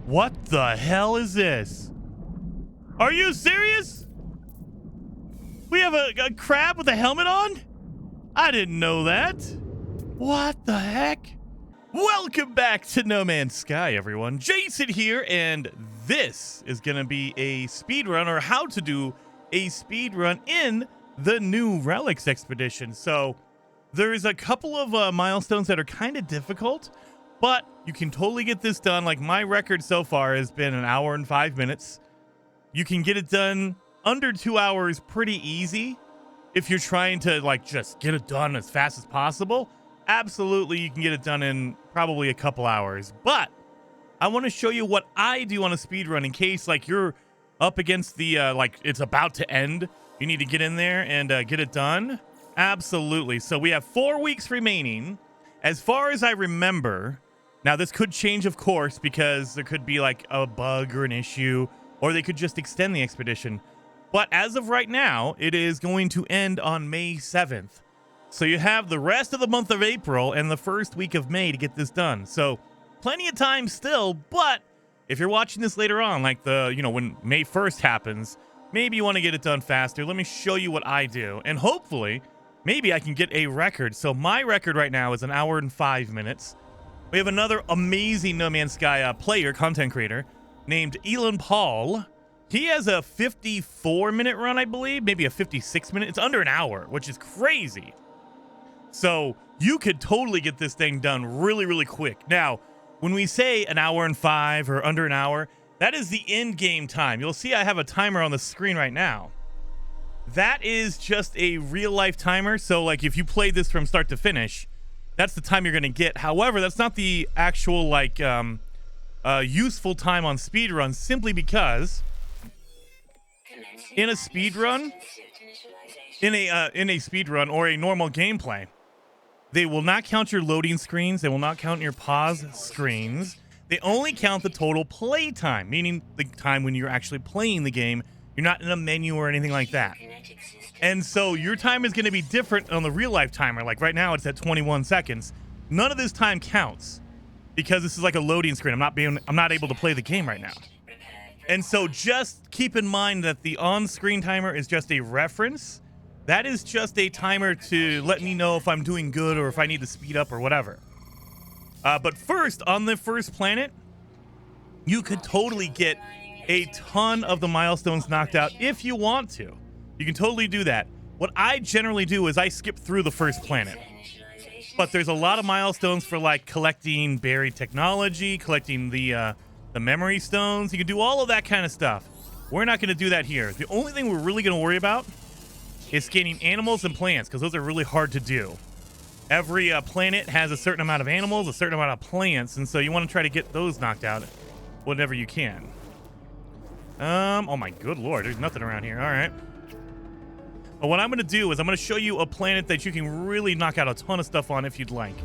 What the hell is this? Are you serious? We have a crab with a helmet on? I didn't know that. What the heck? Welcome back to No Man's Sky, everyone. Jason here, and this is going to be a speedrun, or how to do a speedrun in the new Relics Expedition. So there's a couple of milestones that are kind of difficult, but you can totally get this done. Like, my record so far has been 1 hour and 5 minutes. You can get it done under 2 hours pretty easy if you're trying to, like, just get it done as fast as possible. Absolutely, you can get it done in probably a couple hours. But I want to show you what I do on a speedrun in case, like, you're up against the, like, it's about to end. You need to get in there and get it done. Absolutely. So we have 4 weeks remaining. As far as I remember, now this could change, of course, because there could be, like, a bug or an issue, or they could just extend the expedition. But as of right now, it is going to end on May 7th. So you have the rest of the month of April and the first week of May to get this done. So plenty of time still, but if you're watching this later on, like when May 1st happens, maybe you want to get it done faster. Let me show you what I do. And hopefully, maybe I can get a record. So my record right now is 1 hour and 5 minutes. We have another amazing No Man's Sky player, content creator, named Elon Paul. He has a 54-minute run, I believe, maybe a 56-minute. It's under 1 hour, which is crazy. So you could totally get this thing done really, really quick. Now, when we say 1 hour and 5 or under 1 hour, that is the in-game time. You'll see I have a timer on the screen right now. That is just a real-life timer. So, like, if you play this from start to finish, that's the time you're going to get. However, that's not the actual, like, useful time on speedruns, simply because in a speedrun, in a speedrun or a normal gameplay, they will not count your loading screens. They will not count your pause screens. They only count the total play time, meaning the time when you're actually playing the game. You're not in a menu or anything like that. And so your time is going to be different on the real life timer. Like right now, it's at 21 seconds. None of this time counts because this is like a loading screen. I'm not able to play the game right now. And so just keep in mind that the on-screen timer is just a reference. That is just a timer to let me know if I'm doing good or if I need to speed up or whatever. But first, on the first planet, you could totally get a ton of the milestones knocked out if you want to. You can totally do that. What I generally do is I skip through the first planet. But there's a lot of milestones for, like, collecting buried technology, collecting the memory stones. You can do all of that kind of stuff. We're not going to do that here. The only thing we're really going to worry about is scanning animals and plants, because those are really hard to do. Every planet has a certain amount of animals, a certain amount of plants, and so you want to try to get those knocked out whenever you can. Oh my good lord, there's nothing around here. All right. But what I'm going to do is I'm going to show you a planet that you can really knock out a ton of stuff on if you'd like.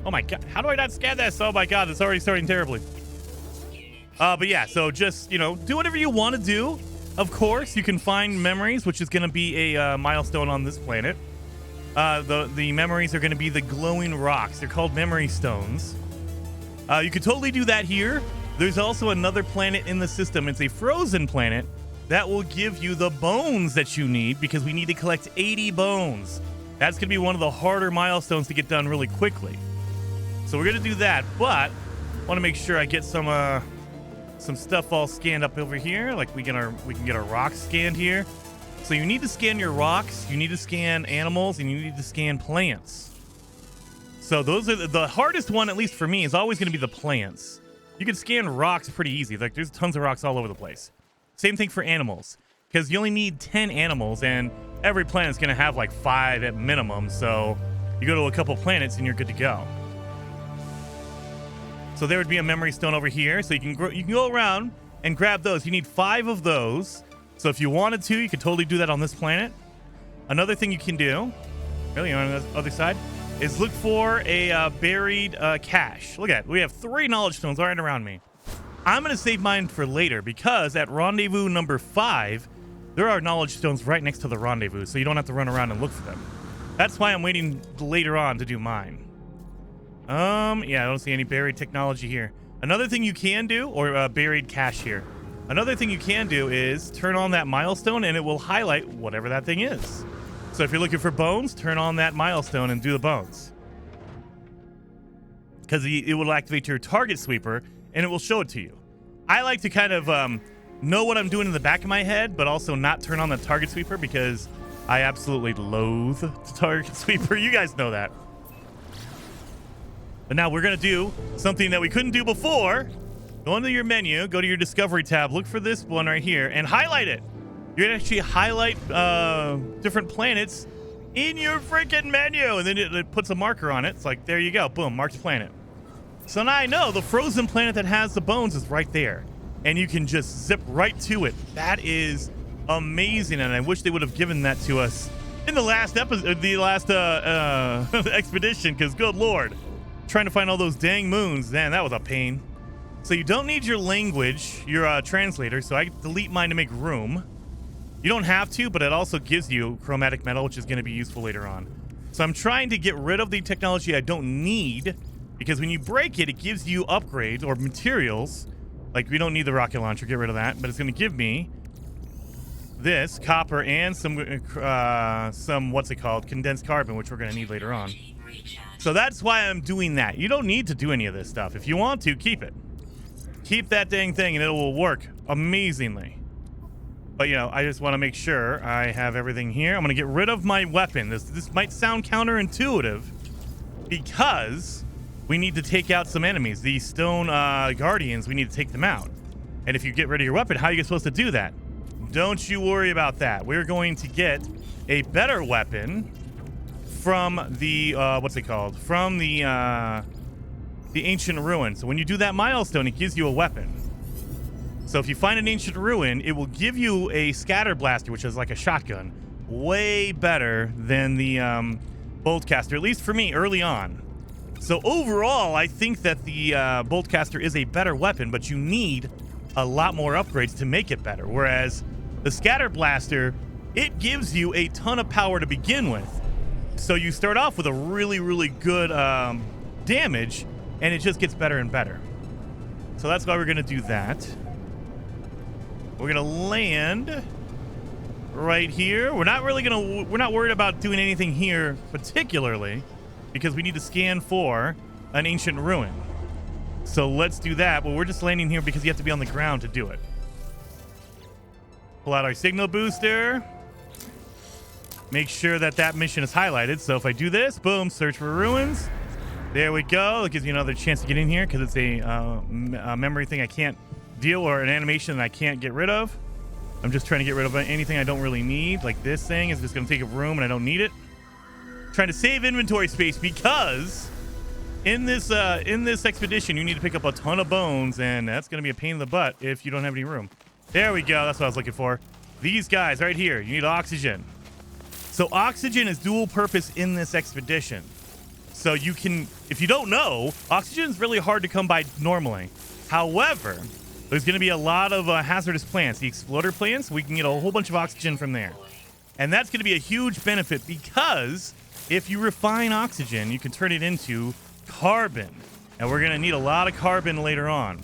Oh my god, how do I not scan this? Oh my god, it's already starting terribly. But yeah, so just, do whatever you want to do. Of course, you can find memories, which is going to be a milestone on this planet. The memories are going to be the glowing rocks. They're called memory stones. You could totally do that here. There's also another planet in the system. It's a frozen planet that will give you the bones that you need, because we need to collect 80 bones. That's going to be one of the harder milestones to get done really quickly. So we're going to do that, but I want to make sure I get some stuff all scanned up over here. Like we can get our rocks scanned here. So you need to scan your rocks, you need to scan animals, and you need to scan plants. So those are the hardest one, at least for me, is always going to be the plants. You can scan rocks pretty easy. Like, there's tons of rocks all over the place. Same thing for animals, because you only need 10 animals, and every planet's going to have like 5 at minimum. So you go to a couple planets and you're good to go. So there would be a memory stone over here. So you can go around and grab those. You need 5 of those. So if you wanted to, you could totally do that on this planet. Another thing you can do, really on the other side, is look for a buried cache. Look at it. We have 3 knowledge stones right around me. I'm going to save mine for later, because at rendezvous number 5, there are knowledge stones right next to the rendezvous, so you don't have to run around and look for them. That's why I'm waiting later on to do mine. Yeah, I don't see any buried technology here. Another thing you can do, or buried cache here. Another thing you can do is turn on that milestone and it will highlight whatever that thing is. So if you're looking for bones, turn on that milestone and do the bones. Because it will activate your target sweeper and it will show it to you. I like to kind of know what I'm doing in the back of my head, but also not turn on the target sweeper because I absolutely loathe the target sweeper. You guys know that. But now we're going to do something that we couldn't do before. Go into your menu, go to your Discovery tab, look for this one right here, and highlight it. You can actually highlight different planets in your freaking menu, and then it puts a marker on it. It's like, there you go, boom, marked planet. So now I know the frozen planet that has the bones is right there, and you can just zip right to it. That is amazing, and I wish they would have given that to us in the last episode, the last expedition, because good lord, trying to find all those dang moons, man, that was a pain. So you don't need your language, your translator, so I delete mine to make room. You don't have to, but it also gives you chromatic metal, which is going to be useful later on. So I'm trying to get rid of the technology I don't need, because when you break it, it gives you upgrades or materials. Like, we don't need the rocket launcher, get rid of that, but it's going to give me this, copper, and some what's it called, condensed carbon, which we're going to need later on. So that's why I'm doing that. You don't need to do any of this stuff. If you want to, keep it. Keep that dang thing and it will work amazingly. But, you know, I just want to make sure I have everything here. I'm going to get rid of my weapon. This might sound counterintuitive because we need to take out some enemies. These stone guardians, we need to take them out. And if you get rid of your weapon, how are you supposed to do that? Don't you worry about that. We're going to get a better weapon from the, what's it called? From the ancient ruin. So when you do that milestone, it gives you a weapon. So if you find an ancient ruin, it will give you a scatter blaster, which is like a shotgun. Way better than the boltcaster, at least for me early on. So overall, I think that the boltcaster is a better weapon, but you need a lot more upgrades to make it better. Whereas the scatter blaster, it gives you a ton of power to begin with. So you start off with a really, really good damage, and it just gets better and better. So that's why we're going to do that. We're going to land right here. We're not worried about doing anything here particularly because we need to scan for an ancient ruin. So let's do that. But we're just landing here because you have to be on the ground to do it. Pull out our signal booster. Make sure that that mission is highlighted. So if I do this, boom, search for ruins. There we go. It gives me another chance to get in here because it's a memory thing I can't deal, or an animation that I can't get rid of. I'm just trying to get rid of anything I don't really need. Like this thing is just going to take up room and I don't need it. Trying to save inventory space because in this expedition you need to pick up a ton of bones, and that's going to be a pain in the butt if you don't have any room. There we go. That's what I was looking for. These guys right here. You need oxygen. So oxygen is dual purpose in this expedition. So you can, if you don't know, oxygen is really hard to come by normally. However, there's going to be a lot of hazardous plants. The exploder plants, we can get a whole bunch of oxygen from there. And that's going to be a huge benefit because if you refine oxygen, you can turn it into carbon. And we're going to need a lot of carbon later on.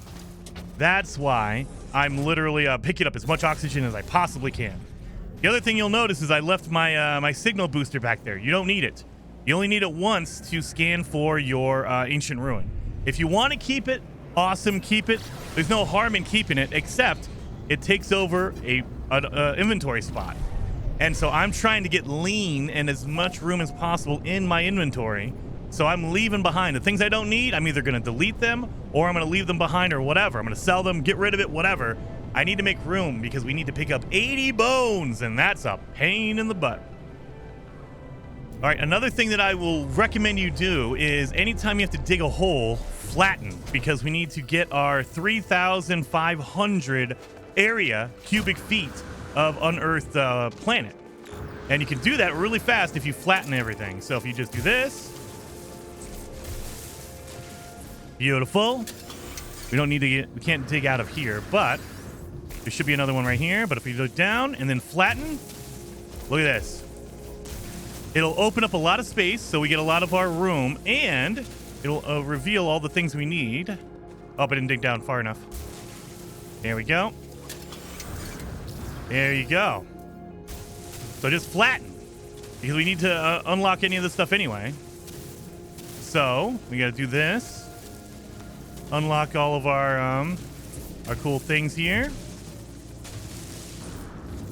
That's why I'm literally picking up as much oxygen as I possibly can. The other thing you'll notice is I left my my signal booster back there. You don't need it. You only need it once to scan for your ancient ruin. If you want to keep it, awesome, keep it. There's no harm in keeping it, except it takes over a inventory spot. And so I'm trying to get lean and as much room as possible in my inventory. So I'm leaving behind the things I don't need. I'm either going to delete them or I'm going to leave them behind or whatever. I'm going to sell them, get rid of it, whatever. I need to make room because we need to pick up 80 bones, and that's a pain in the butt. All right, another thing that I will recommend you do is anytime you have to dig a hole, flatten, because we need to get our 3,500 cubic feet of unearthed planet. And you can do that really fast if you flatten everything. So if you just do this. Beautiful. We can't dig out of here, but there should be another one right here. But if we go down and then flatten, look at this. It'll open up a lot of space, so we get a lot of our room, and it'll reveal all the things we need. Oh, I didn't dig down far enough. There we go. There you go. So just flatten, because we need to unlock any of this stuff anyway. So we got to do this. Unlock all of our cool things here.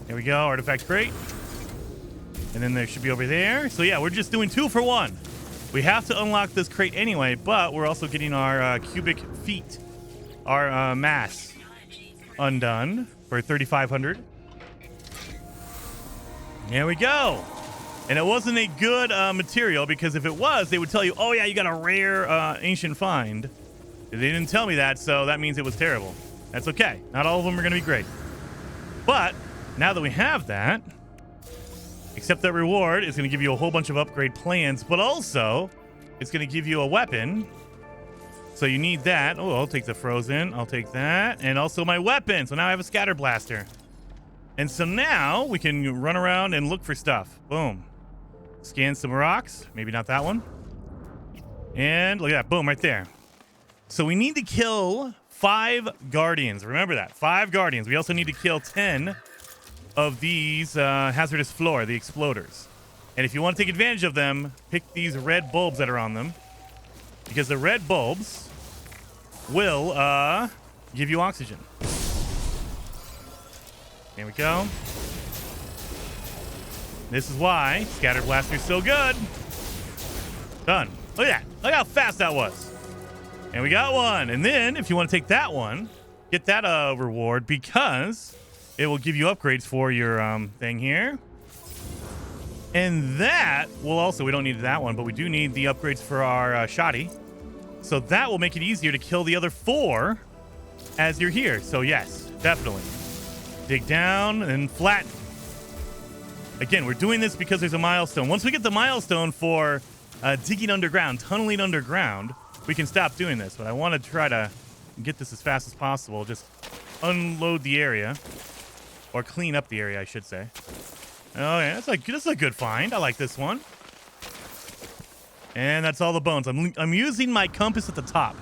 There we go. Artifact crate. And then there should be over there. So yeah, we're just doing 2 for 1. We have to unlock this crate anyway, but we're also getting our cubic feet, our mass undone for 3,500. There we go. And it wasn't a good material, because if it was, they would tell you, oh yeah, you got a rare ancient find. They didn't tell me that, so that means it was terrible. That's okay. Not all of them are going to be great. But now that we have that, accept that reward is going to give you a whole bunch of upgrade plans, but also it's going to give you a weapon. So you need that. Oh, I'll take the frozen. I'll take that. And also my weapon. So now I have a scatter blaster. And so now we can run around and look for stuff. Boom. Scan some rocks. Maybe not that one. And look at that. Boom, right there. So we need to kill 5 guardians. Remember that. 5 guardians. We also need to kill 10 of these Hazardous Flora, the exploders. And if you want to take advantage of them, pick these red bulbs that are on them, because the red bulbs will give you oxygen. There we go. This is why Scatter Blaster's so good. Done. Look at that. Look how fast that was. And we got one. And then if you want to take that one, get that reward, because it will give you upgrades for your thing here. And that will also, we don't need that one, but we do need the upgrades for our shoddy. So that will make it easier to kill the other 4 as you're here. So yes, definitely. Dig down and flatten. Again, we're doing this because there's a milestone. Once we get the milestone for digging underground, tunneling underground, we can stop doing this. But I want to try to get this as fast as possible. Just unload the area. Or clean up the area, I should say. Oh, yeah, that's a good find. I like this one. And that's all the bones. I'm using my compass at the top.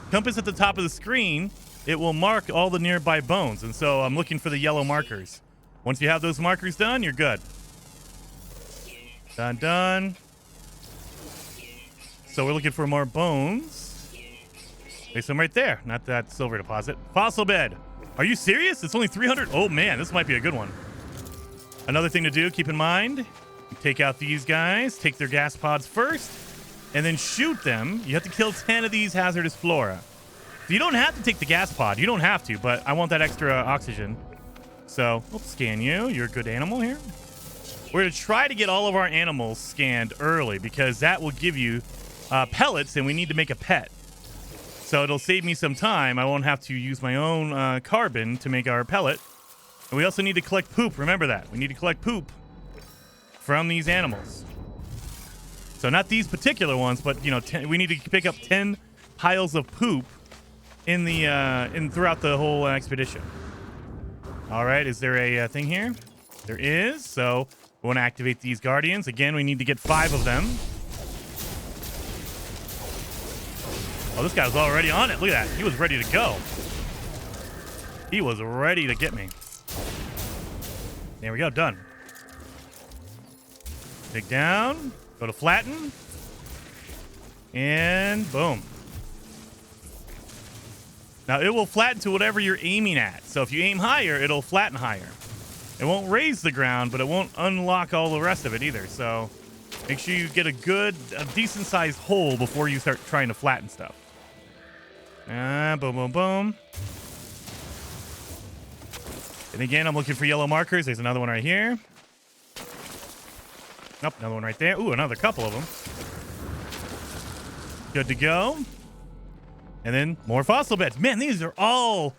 Compass at the top of the screen, it will mark all the nearby bones. And so I'm looking for the yellow markers. Once you have those markers done, you're good. Done. So we're looking for more bones. There's some right there. Not that silver deposit. Fossil bed. Are you serious? It's only 300? Oh, man, this might be a good one. Another thing to do, keep in mind, take out these guys, take their gas pods first, and then shoot them. You have to kill 10 of these Hazardous Flora. So you don't have to take the gas pod. You don't have to, but I want that extra oxygen. So we'll scan you. You're a good animal here. We're going to try to get all of our animals scanned early, because that will give you pellets, and we need to make a pet. So it'll save me some time. I won't have to use my own carbon to make our pellet. And we also need to collect poop. Remember that. We need to collect poop from these animals. So not these particular ones, but you know, we need to pick up 10 piles of poop in the throughout the whole expedition. All right, is there a thing here? There is. So we want to activate these guardians. Again, we need to get 5 of them. Oh, this guy's already on it. Look at that. He was ready to go. He was ready to get me. There we go. Done. Dig down. Go to flatten. And boom. Now, it will flatten to whatever you're aiming at. So if you aim higher, it'll flatten higher. It won't raise the ground, but it won't unlock all the rest of it either. So make sure you get a decent-sized hole before you start trying to flatten stuff. Boom. And again, I'm looking for yellow markers. There's another one right here. Nope, another one right there. Ooh, another couple of them. Good to go. And then more fossil beds. Man, these are all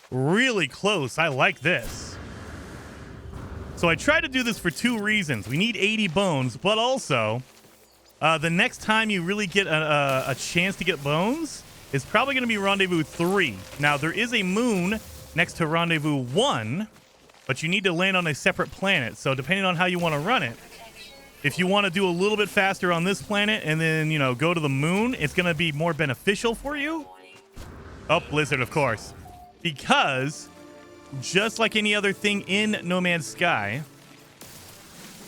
really close. I like this. So I try to do this for 2 reasons. We need 80 bones, but also the next time you really get a chance to get bones is probably going to be Rendezvous 3. Now, there is a moon next to Rendezvous 1, but you need to land on a separate planet. So depending on how you want to run it, if you want to do a little bit faster on this planet and then, you know, go to the moon, it's going to be more beneficial for you. Oh, blizzard, of course. Because just like any other thing in No Man's Sky,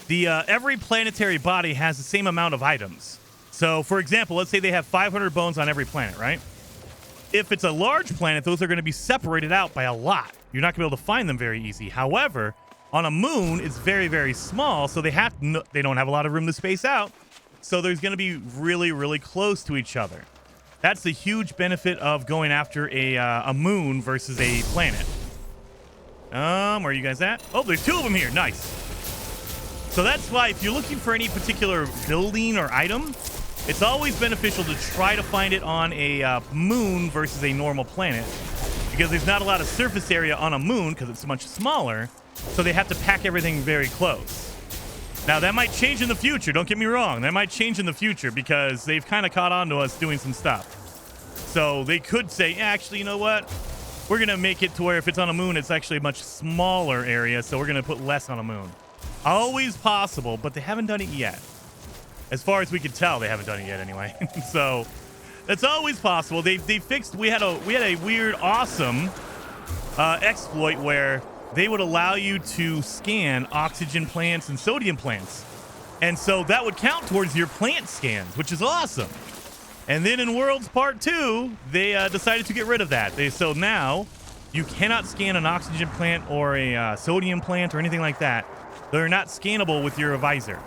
the every planetary body has the same amount of items. So, for example, let's say they have 500 bones on every planet, right? If it's a large planet, those are going to be separated out by a lot. You're not going to be able to find them very easy. However, on a moon, it's very, very small, so they don't have a lot of room to space out. So there's going to be really, really close to each other. That's the huge benefit of going after a moon versus a planet. Where are you guys at? Oh, there's 2 of them here. Nice. So that's why if you're looking for any particular building or item, it's always beneficial to try to find it on a moon versus a normal planet, because there's not a lot of surface area on a moon because it's much smaller, so they have to pack everything very close. Now, that might change in the future. Don't get me wrong. That might change in the future because they've kind of caught on to us doing some stuff. So they could say, actually, you know what? We're going to make it to where if it's on a moon, it's actually a much smaller area, so we're going to put less on a moon. Always possible, but they haven't done it yet. As far as we could tell, they haven't done it yet anyway. So that's always possible. They fixed. We had a weird, awesome exploit where they would allow you to scan oxygen plants and sodium plants. And so that would count towards your plant scans, which is awesome. And then in Worlds Part 2, they decided to get rid of that. So now you cannot scan an oxygen plant or a sodium plant or anything like that. They're not scannable with your visor,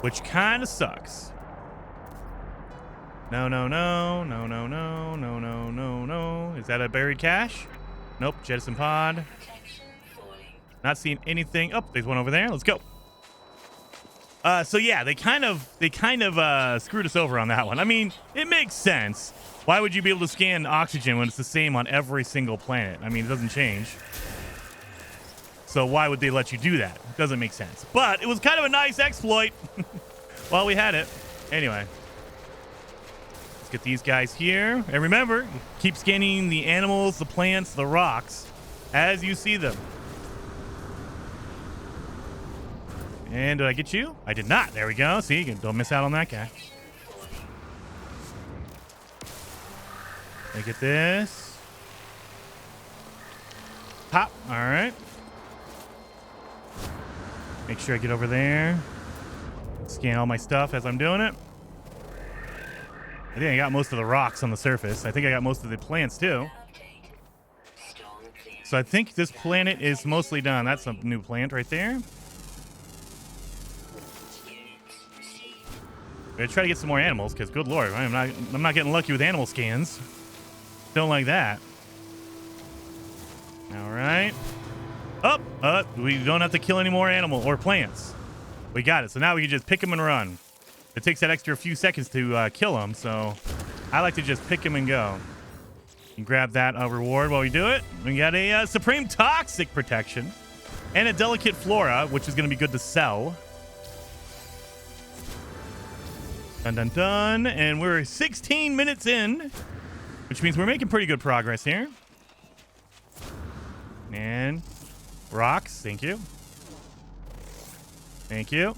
which kind of sucks. No. Is that a buried cache? Nope, jettison pod. Not seeing anything. Oh, there's one over there. Let's go. So yeah, they kind of screwed us over on that one. I mean, it makes sense. Why would you be able to scan oxygen when it's the same on every single planet? I mean, it doesn't change. So why would they let you do that? It doesn't make sense. But it was kind of a nice exploit while we had it. Anyway, let's get these guys here. And remember, keep scanning the animals, the plants, the rocks as you see them. And did I get you? I did not. There we go. See, don't miss out on that guy. Let me get this. Pop. All right. Make sure I get over there. Scan all my stuff as I'm doing it. I think I got most of the rocks on the surface. I think I got most of the plants too. So I think this planet is mostly done. That's a new plant right there. I'm gonna try to get some more animals, because good lord, I'm not getting lucky with animal scans. Don't like that. All right. We don't have to kill any more animal or plants. We got it. So now we can just pick them and run. It takes that extra few seconds to kill them, so I like to just pick them and go. You can grab that reward while we do it. We got a Supreme Toxic Protection and a Delicate Flora, which is going to be good to sell. Dun, dun, dun. And we're 16 minutes in, which means we're making pretty good progress here. And rocks. Thank you. Thank you.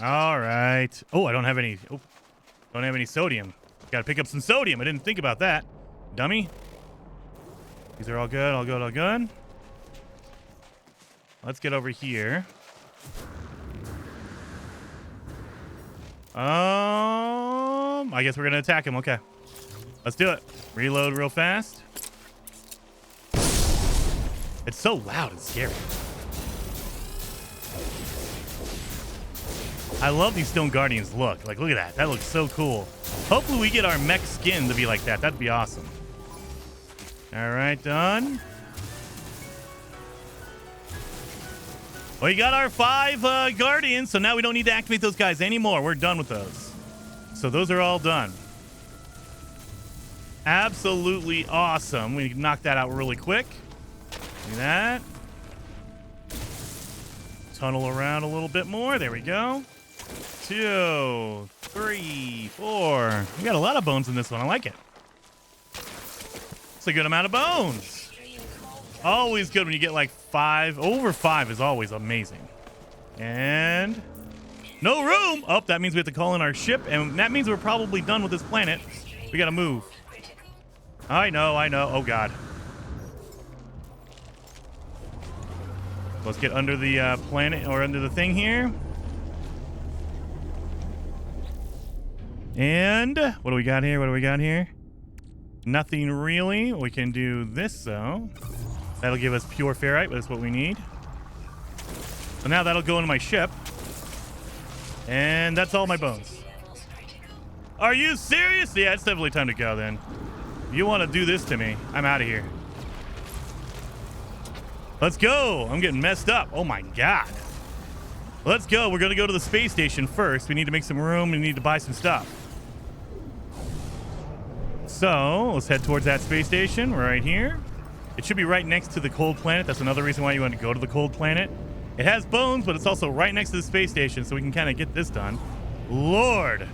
All right. Oh, I don't have any. Oh, don't have any sodium. Got to pick up some sodium. I didn't think about that. Dummy. These are all good. All good. All good. Let's get over here. I guess we're gonna attack him. Okay. Let's do it. Reload real fast. It's so loud and scary. I love these Stone Guardians look. Like, look at that. That looks so cool. Hopefully we get our mech skin to be like that. That'd be awesome. All right, done. We got our 5 Guardians, so now we don't need to activate those guys anymore. We're done with those. So those are all done. Absolutely awesome. We can knock that out really quick. Look at that. Tunnel around a little bit more. There we go. 2, 3, 4. We got a lot of bones in this one. I like it. It's a good amount of bones. Always good when you get like 5. Over 5 is always amazing. And No room. Oh, that means we have to call in our ship, and that means we're probably done with this planet. We gotta move. I know. Oh, God. Let's get under the planet, or under the thing here. And what do we got here? Nothing really. We can do this, though. That'll give us pure ferrite, but that's what we need. So now that'll go into my ship. And that's all my bones. Are you serious? Yeah, it's definitely time to go then. You want to do this to me? I'm out of here. Let's go. I'm getting messed up. Oh my God. Let's go. We're going to go to the space station first. We need to make some room. We need to buy some stuff. So let's head towards that space station right here. It should be right next to the cold planet. That's another reason why you want to go to the cold planet. It has bones, but it's also right next to the space station, so we can kind of get this done. Lord,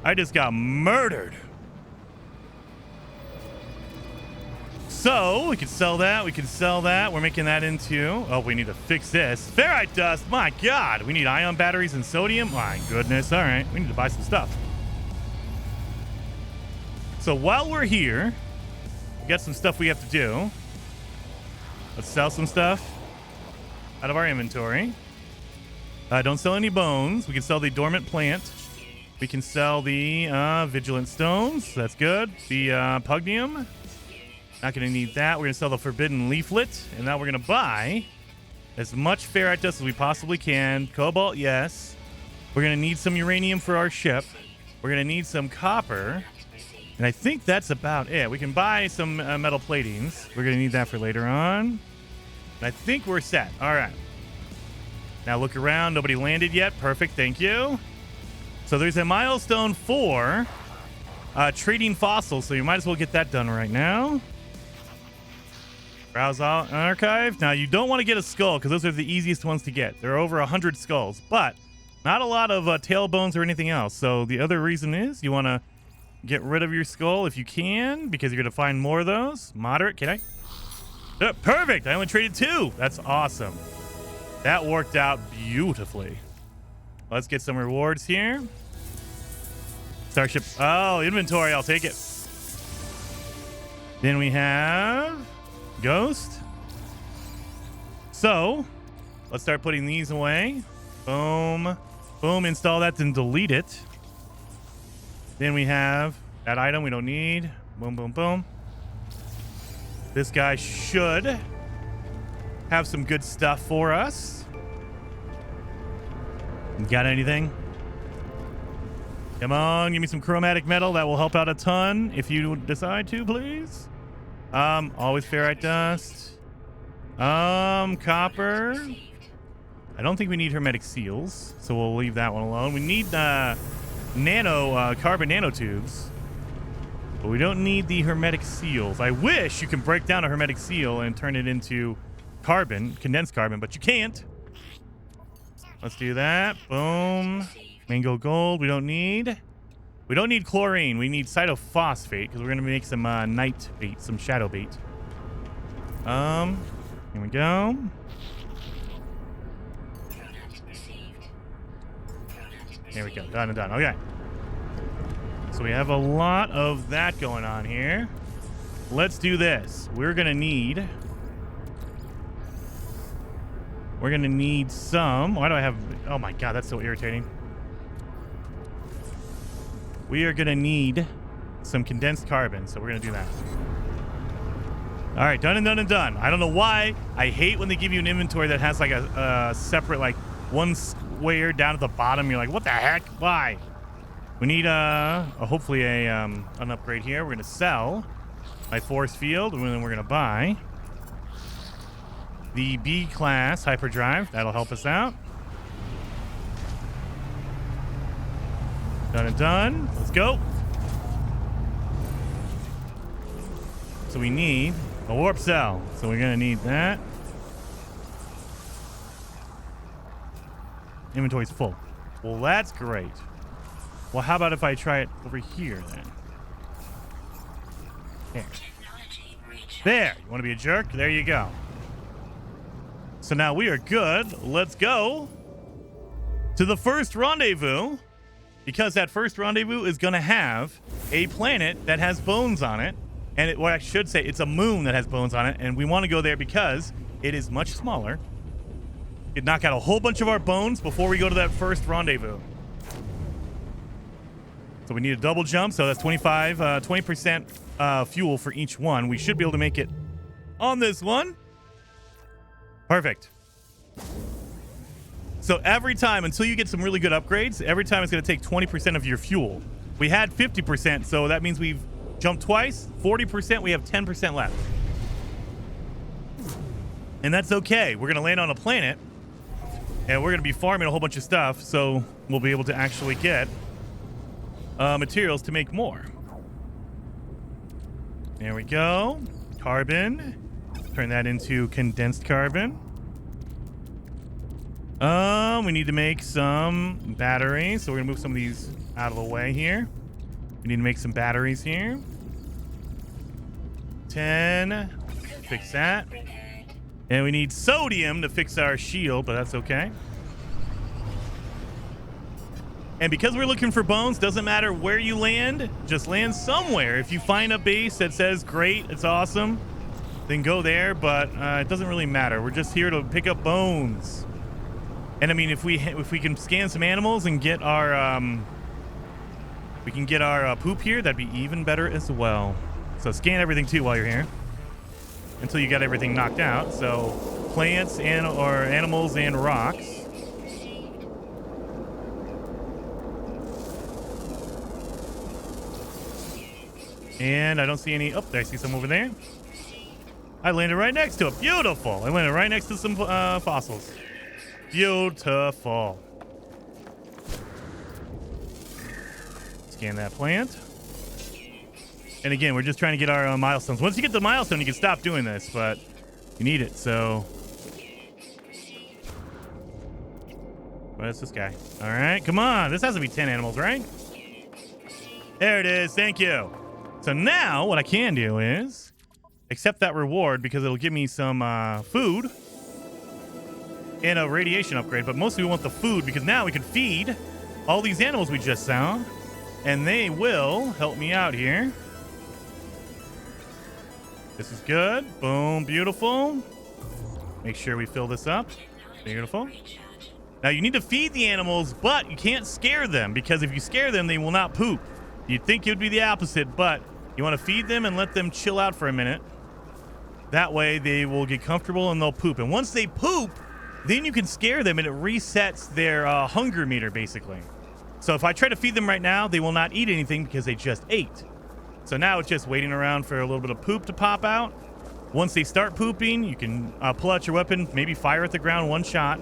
I just got murdered. So we can sell that. We're making that into... Oh, we need to fix this. Ferrite dust. My God. We need ion batteries and sodium. My goodness. All right. We need to buy some stuff. So while we're here, we got some stuff we have to do. Let's sell some stuff out of our inventory. Don't sell any bones. We can sell the dormant plant. We can sell the vigilant stones. That's good. The pugnium. Not going to need that. We're going to sell the forbidden leaflet. And now we're going to buy as much ferrite dust as we possibly can. Cobalt, yes. We're going to need some uranium for our ship. We're going to need some copper. And I think that's about it. We can buy some metal platings. We're going to need that for later on. And I think we're set. All right. Now look around. Nobody landed yet. Perfect. Thank you. So there's a milestone 4. Trading fossils. So you might as well get that done right now. Browse archive. Now you don't want to get a skull because those are the easiest ones to get. There are over 100 skulls, but not a lot of tail bones or anything else. So the other reason is you want to get rid of your skull if you can, because you're going to find more of those. Moderate. Can I? Perfect. I only traded 2. That's awesome. That worked out beautifully. Let's get some rewards here. Starship. Oh, inventory. I'll take it. Then we have Ghost. So let's start putting these away. Boom. Boom. Install that, then delete it. Then we have that item we don't need. Boom, boom, boom. This guy should have some good stuff for us. Got anything? Come on, give me some chromatic metal. That will help out a ton if you decide to, please. Always ferrite dust. Copper. I don't think we need hermetic seals, so we'll leave that one alone. We need carbon nanotubes, but we don't need the hermetic seals. I wish you can break down a hermetic seal and turn it into carbon, condensed carbon, but you can't. Let's do that. Boom. Mango gold. We don't need chlorine. We need cytophosphate because we're going to make some night bait, some shadow bait. Here we go. There we go. Done and done. Okay. So we have a lot of that going on here. Let's do this. We're going to need some. Why do I have... Oh my God, that's so irritating. We are going to need some condensed carbon, so we're going to do that. All right, done and done and done. I don't know why. I hate when they give you an inventory that has like a separate, like one square down at the bottom. You're like, what the heck? Why? We need hopefully an upgrade here. We're going to sell my force field, and then we're going to buy the B-class hyperdrive. That'll help us out. Done and done. Let's go. So we need a warp cell. So we're going to need that. Inventory's full. Well, that's great. Well, how about if I try it over here then? There. There. You want to be a jerk? There you go. So now we are good. Let's go to the first rendezvous, because that first rendezvous is going to have a planet that has bones on it. And what I should say, it's a moon that has bones on it. And we want to go there because it is much smaller. We could knock out a whole bunch of our bones before we go to that first rendezvous. So we need a double jump. So that's 20% fuel for each one. We should be able to make it on this one. Perfect. So every time, until you get some really good upgrades, every time it's going to take 20% of your fuel. We had 50%, so that means we've jumped twice. 40%, we have 10% left. And that's okay. We're going to land on a planet, and we're going to be farming a whole bunch of stuff, so we'll be able to actually get materials to make more. There we go. Carbon. Turn that into condensed carbon. We need to make some batteries, so we're gonna move some of these out of the way here. We need to make some batteries here. 10. Fix that. And we need sodium to fix our shield, but that's okay. And because we're looking for bones, doesn't matter where you land, just land somewhere. If you find a base that says great, it's awesome, then go there, but it doesn't really matter. We're just here to pick up bones. And I mean, if we can scan some animals and get our poop here, that'd be even better as well. So scan everything too while you're here, until you got everything knocked out. So plants and or animals and rocks. And I don't see any. Oh, I see some over there. I landed right next to it. Beautiful. I landed right next to some fossils. Beautiful. Scan that plant. And again, we're just trying to get our milestones. Once you get the milestone, you can stop doing this, but you need it, so. Where's this guy? All right, come on. This has to be 10 animals, right? There it is. Thank you. So now what I can do is accept that reward because it'll give me some food and a radiation upgrade, but mostly we want the food because now we can feed all these animals we just found, and they will help me out here. This is good. Boom. Beautiful. Make sure we fill this up. Beautiful. Now you need to feed the animals, but you can't scare them because if you scare them, they will not poop. You'd think it would be the opposite, but you want to feed them and let them chill out for a minute. That way they will get comfortable and they'll poop. And once they poop, then you can scare them and it resets their hunger meter, basically. So if I try to feed them right now, they will not eat anything because they just ate. So now it's just waiting around for a little bit of poop to pop out. Once they start pooping, you can pull out your weapon, maybe fire at the ground one shot,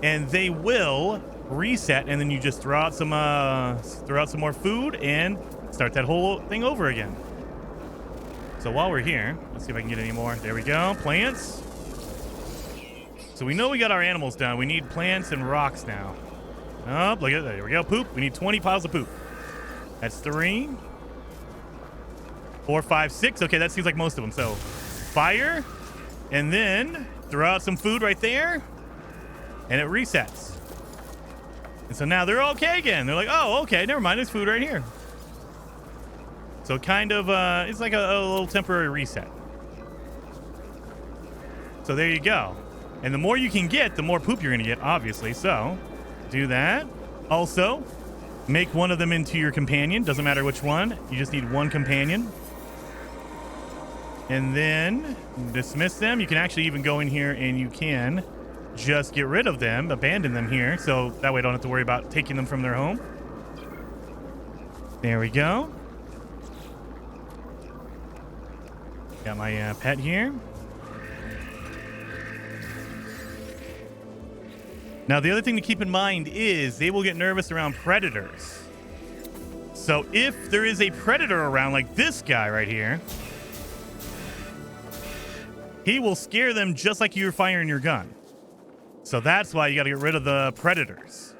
and they will reset, and then you just throw out some more food and start that whole thing over again. So while we're here, let's see if I can get any more. There we go. Plants. So we know we got our animals done. We need plants and rocks now. Oh, look at that. There we go. Poop. We need 20 piles of poop. That's 3, 4, 5, 6. Okay, that seems like most of them. So fire, and then throw out some food right there, and it resets. And so now they're okay again. They're like, oh, okay, never mind. There's food right here. So kind of, it's like a little temporary reset. So there you go. And the more you can get, the more poop you're going to get, obviously. So do that. Also, make one of them into your companion. Doesn't matter which one. You just need one companion. And then dismiss them. You can actually even go in here and you can just get rid of them, abandon them here. So that way I don't have to worry about taking them from their home. There we go. Got my pet here. Now, the other thing to keep in mind is they will get nervous around predators. So if there is a predator around, like this guy right here, he will scare them just like you're firing your gun. So that's why you got to get rid of the predators.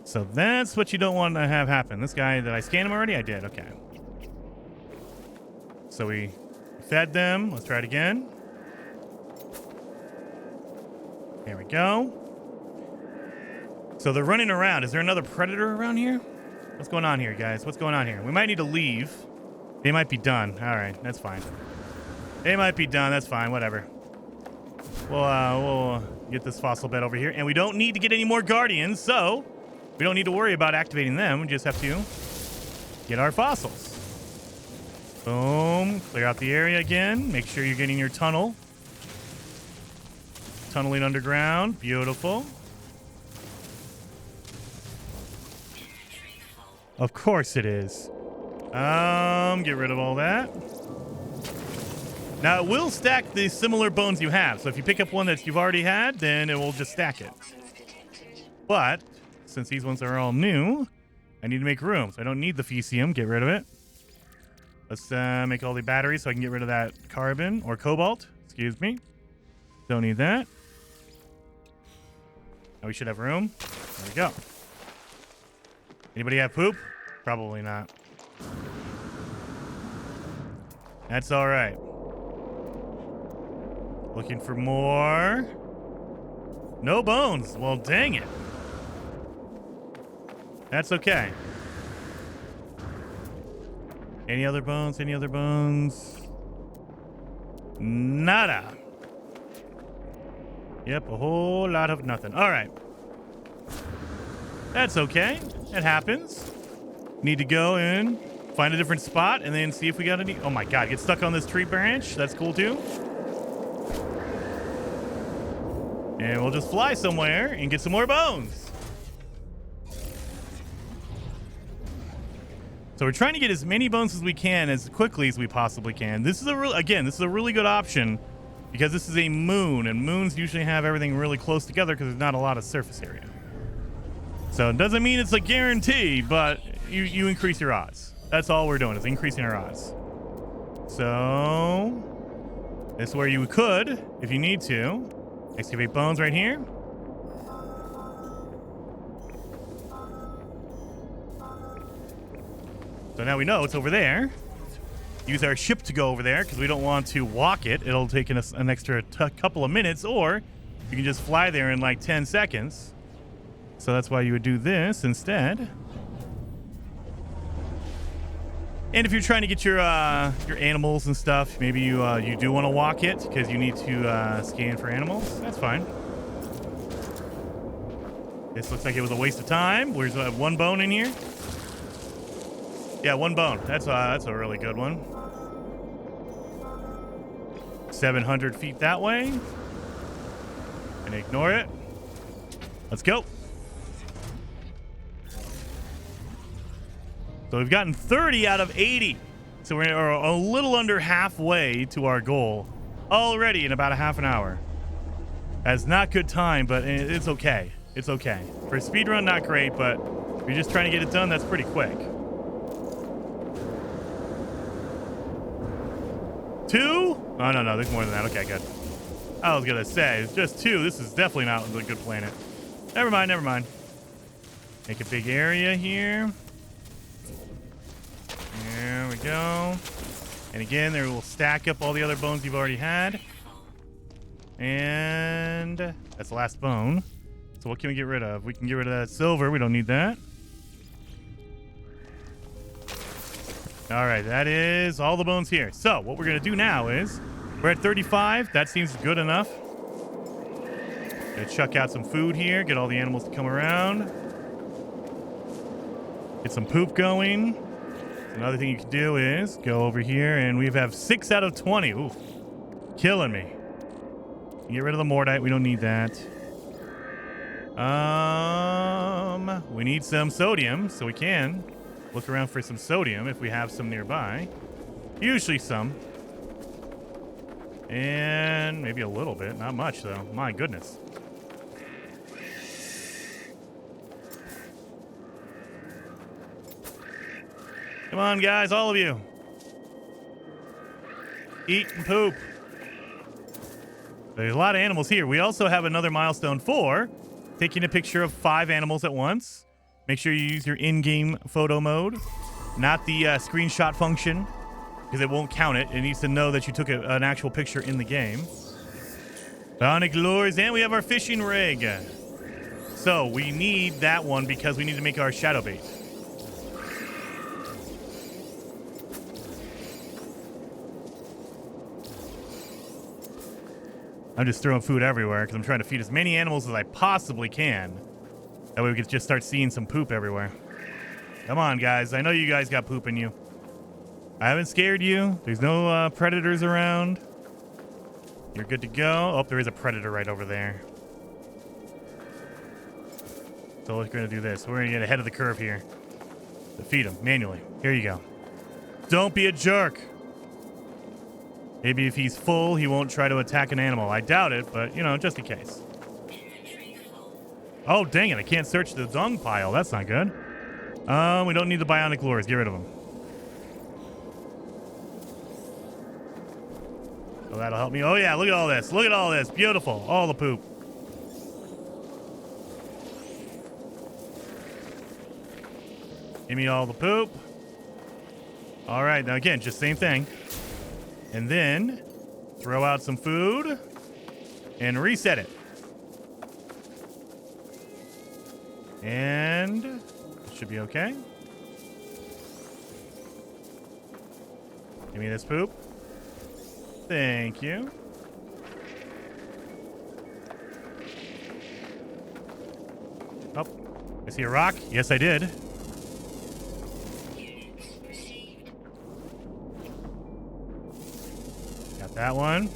So that's what you don't want to have happen. This guy, did I scan him already? I did. Okay. So we fed them. Let's try it again. There we go. So they're running around. Is there another predator around here? What's going on here, guys? What's going on here? We might need to leave. They might be done. All right, that's fine. They might be done. That's fine. Whatever. We'll get this fossil bed over here. And we don't need to get any more guardians, so we don't need to worry about activating them. We just have to get our fossils. Boom. Clear out the area again. Make sure you're getting your tunnel. Tunneling underground. Beautiful. Of course it is. Get rid of all that. Now, it will stack the similar bones you have. So if you pick up one that you've already had, then it will just stack it. But since these ones are all new, I need to make room. So I don't need the Fecium. Get rid of it. Let's make all the batteries so I can get rid of that carbon or cobalt. Excuse me. Don't need that. Now we should have room. There we go. Anybody have poop? Probably not. That's all right. Looking for more. No bones. Well, dang it. That's okay. Any other bones? Any other bones? Nada. Yep, a whole lot of nothing. All right. That's okay. It happens. Need to go and find a different spot and then see if we got any. Oh my God, get stuck on this tree branch. That's cool too. And we'll just fly somewhere and get some more bones. So we're trying to get as many bones as we can as quickly as we possibly can. This is this is a really good option because this is a moon, and moons usually have everything really close together because there's not a lot of surface area. So it doesn't mean it's a guarantee, but you increase your odds. That's all we're doing is increasing our odds. So this is where you could, if you need to, excavate bones right here. So now we know it's over there. Use our ship to go over there because we don't want to walk it. It'll take us an extra couple of minutes, or you can just fly there in like 10 seconds. So that's why you would do this instead. And if you're trying to get your animals and stuff, maybe you do want to walk it because you need to scan for animals. That's fine. This looks like it was a waste of time. Where's one bone in here? Yeah, one bone. That's a really good one. 700 feet that way. And ignore it. Let's go. So we've gotten 30 out of 80. So we're a little under halfway to our goal already in about a half an hour. That's not good time, but it's okay. It's okay. For a speedrun, not great, but if you're just trying to get it done, that's pretty quick. 2? Oh, no, there's more than that. Okay, good. I was going to say, it's just 2. This is definitely not a good planet. Never mind. Make a big area here. There we go. And again, there will stack up all the other bones you've already had. And that's the last bone. So what can we get rid of? We can get rid of that silver. We don't need that. All right, that is all the bones here. So what we're going to do now is we're at 35. That seems good enough. Gonna chuck out some food here. Get all the animals to come around. Get some poop going. Another thing you can do is go over here, and we have 6 out of 20. Ooh, killing me. Get rid of the Mordite. We don't need that. We need some sodium, so we can look around for some sodium if we have some nearby. Usually some. And maybe a little bit. Not much, though. My goodness. Come on, guys, all of you. Eat and poop. There's a lot of animals here. We also have another milestone 4, taking a picture of 5 animals at once. Make sure you use your in-game photo mode, not the screenshot function, because it won't count it. It needs to know that you took an actual picture in the game. Bionic lures, and we have our fishing rig. So we need that one because we need to make our shadow bait. I'm just throwing food everywhere because I'm trying to feed as many animals as I possibly can. That way we can just start seeing some poop everywhere. Come on, guys. I know you guys got poop in you. I haven't scared you. There's no predators around. You're good to go. Oh, there is a predator right over there. So we're going to do this. We're going to get ahead of the curve here. To feed him manually. Here you go. Don't be a jerk. Maybe if he's full, he won't try to attack an animal. I doubt it, but, you know, just in case. Oh, dang it. I can't search the dung pile. That's not good. We don't need the bionic lures. Get rid of them. So that'll help me. Oh, yeah. Look at all this. Look at all this. Beautiful. All the poop. Give me all the poop. All right. Now, again, just same thing. And then throw out some food and reset it. And it should be okay. Give me this poop. Thank you. Oh, I see a rock. Yes, I did. That one.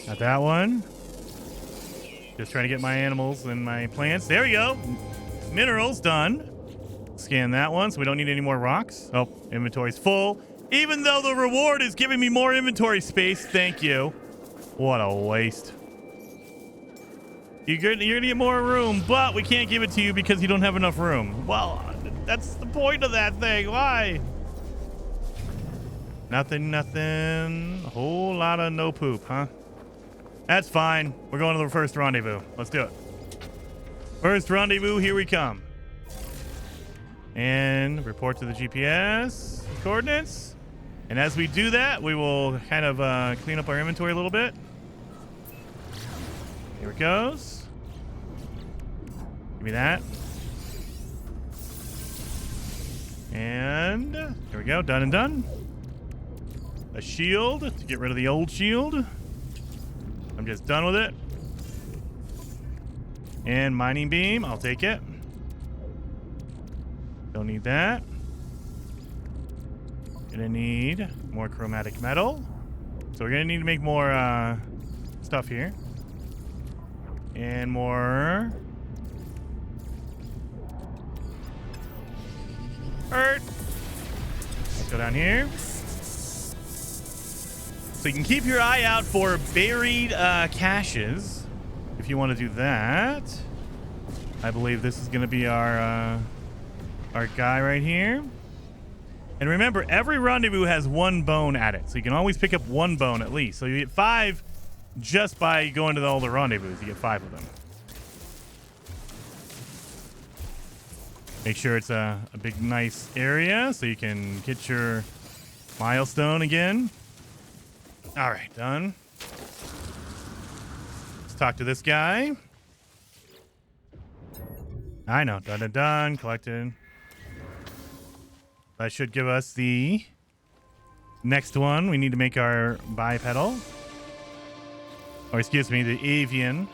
Got that one. Just trying to get my animals and my plants. There we go. Minerals done. Scan that one so we don't need any more rocks. Oh, inventory's full. Even though the reward is giving me more inventory space. Thank you. What a waste. You're gonna get more room, but we can't give it to you because you don't have enough room. Well, that's the point of that thing. Why? Nothing. A whole lot of no poop, huh? That's fine. We're going to the first rendezvous. Let's do it. First rendezvous, here we come. And report to the GPS coordinates. And as we do that, we will kind of clean up our inventory a little bit. Here it goes. Give me that. And here we go. Done and done. A shield to get rid of the old shield. I'm just done with it. And mining beam, I'll take it. Don't need that. Gonna need more chromatic metal. So we're gonna need to make more stuff here. And more earth. Let's go down here. So you can keep your eye out for buried caches if you want to do that. I believe this is going to be our guy right here. And remember, every rendezvous has one bone at it. So you can always pick up one bone at least. So you get 5 just by going to all the rendezvous. You get 5 of them. Make sure it's a big, nice area so you can get your milestone again. All right, done. Let's talk to this guy. I know. Done. Collected. That should give us the next one. We need to make our bipedal. Or excuse me, the avian.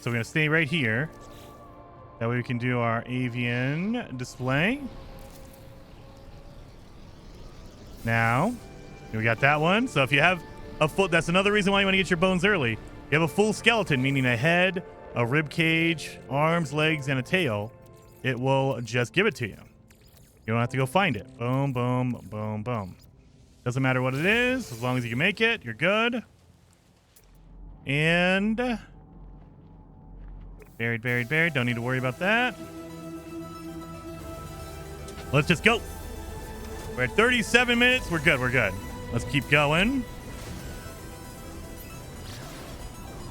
So we're going to stay right here. That way we can do our avian display. Now, we got that one. So if you have a full, that's another reason why you want to get your bones early. You have a full skeleton, meaning a head, a rib cage, arms, legs, and a tail. It will just give it to you. You don't have to go find it. Boom, boom, boom, boom. Doesn't matter what it is. As long as you can make it, you're good. And buried. Don't need to worry about that. Let's just go. We're at 37 minutes. We're good. Let's keep going.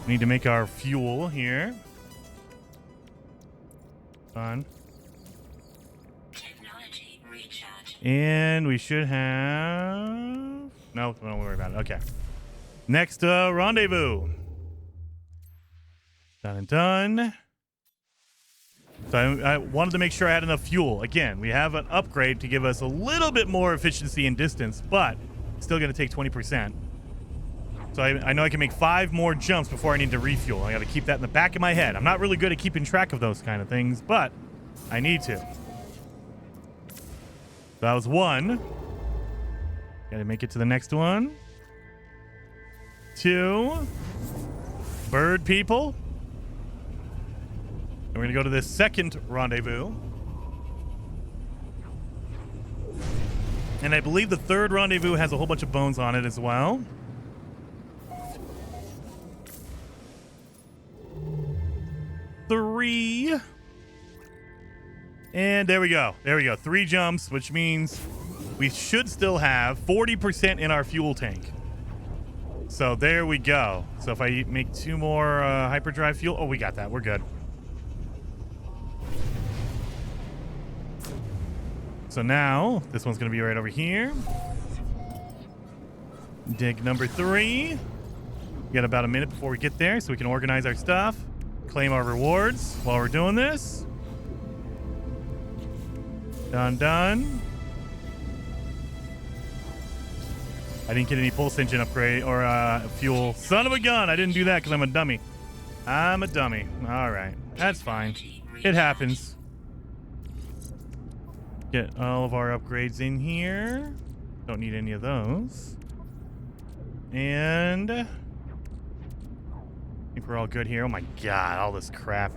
We need to make our fuel here. Fun. Technology recharge. And we should have... No, don't worry about it. Okay. Next rendezvous. Done and done. So I wanted to make sure I had enough fuel. Again, we have an upgrade to give us a little bit more efficiency and distance, but still going to take 20%. So I know I can make 5 more jumps before I need to refuel. I got to keep that in the back of my head. I'm not really good at keeping track of those kind of things, but I need to. So that was 1. Got to make it to the next one. 2. Bird people. And we're going to go to this second rendezvous. And I believe the third rendezvous has a whole bunch of bones on it as well. Three. And there we go. There we go. 3 jumps, which means we should still have 40% in our fuel tank. So there we go. So if I make 2 more hyperdrive fuel. Oh, we got that. We're good. So now, this one's going to be right over here. Dig number 3. We got about a minute before we get there so we can organize our stuff. Claim our rewards while we're doing this. Done, done. I didn't get any pulse engine upgrade or fuel. Son of a gun. I didn't do that because I'm a dummy. I'm a dummy. All right. That's fine. It happens. Get all of our upgrades in here. Don't need any of those. And I think we're all good here. Oh my god, all this crap.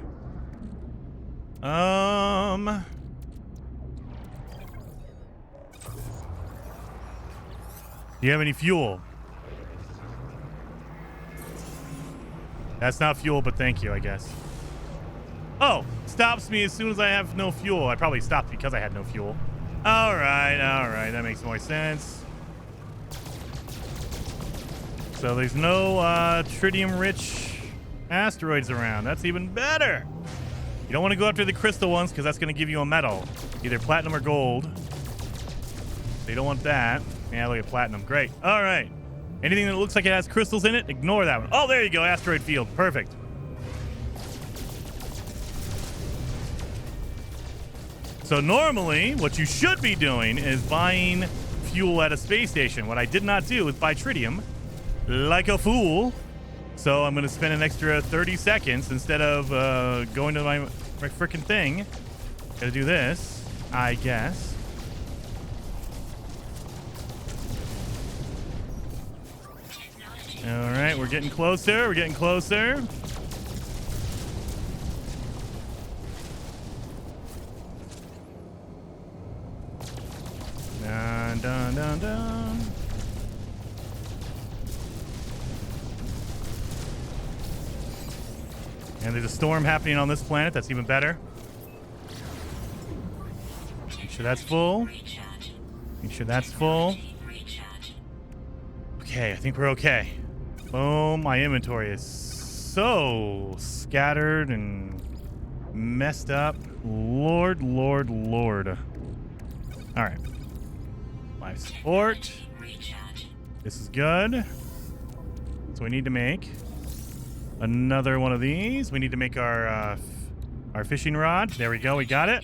Do you have any fuel? That's not fuel, but thank you, I guess. Oh, stops me as soon as I have no fuel. I probably stopped because I had no fuel. All right, that makes more sense. So there's no tritium-rich asteroids around. That's even better. You don't want to go after the crystal ones because that's going to give you a medal, either platinum or gold. So you don't want that. Yeah, look at platinum. Great. All right. Anything that looks like it has crystals in it, ignore that one. Oh, there you go. Asteroid field. Perfect. So normally, what you should be doing is buying fuel at a space station. What I did not do is buy tritium like a fool. So I'm going to spend an extra 30 seconds instead of going to my freaking thing. Got to do this, I guess. All right, we're getting closer. We're getting closer. Dun, dun, dun, dun. And there's a storm happening on this planet. That's even better. Make sure that's full. Make sure that's full. Okay, I think we're okay. Oh, my inventory is so scattered and messed up. Lord, Lord, Lord. All right. Life support. This is good. So we need to make another one of these. We need to make our fishing rod. There we go. We got it.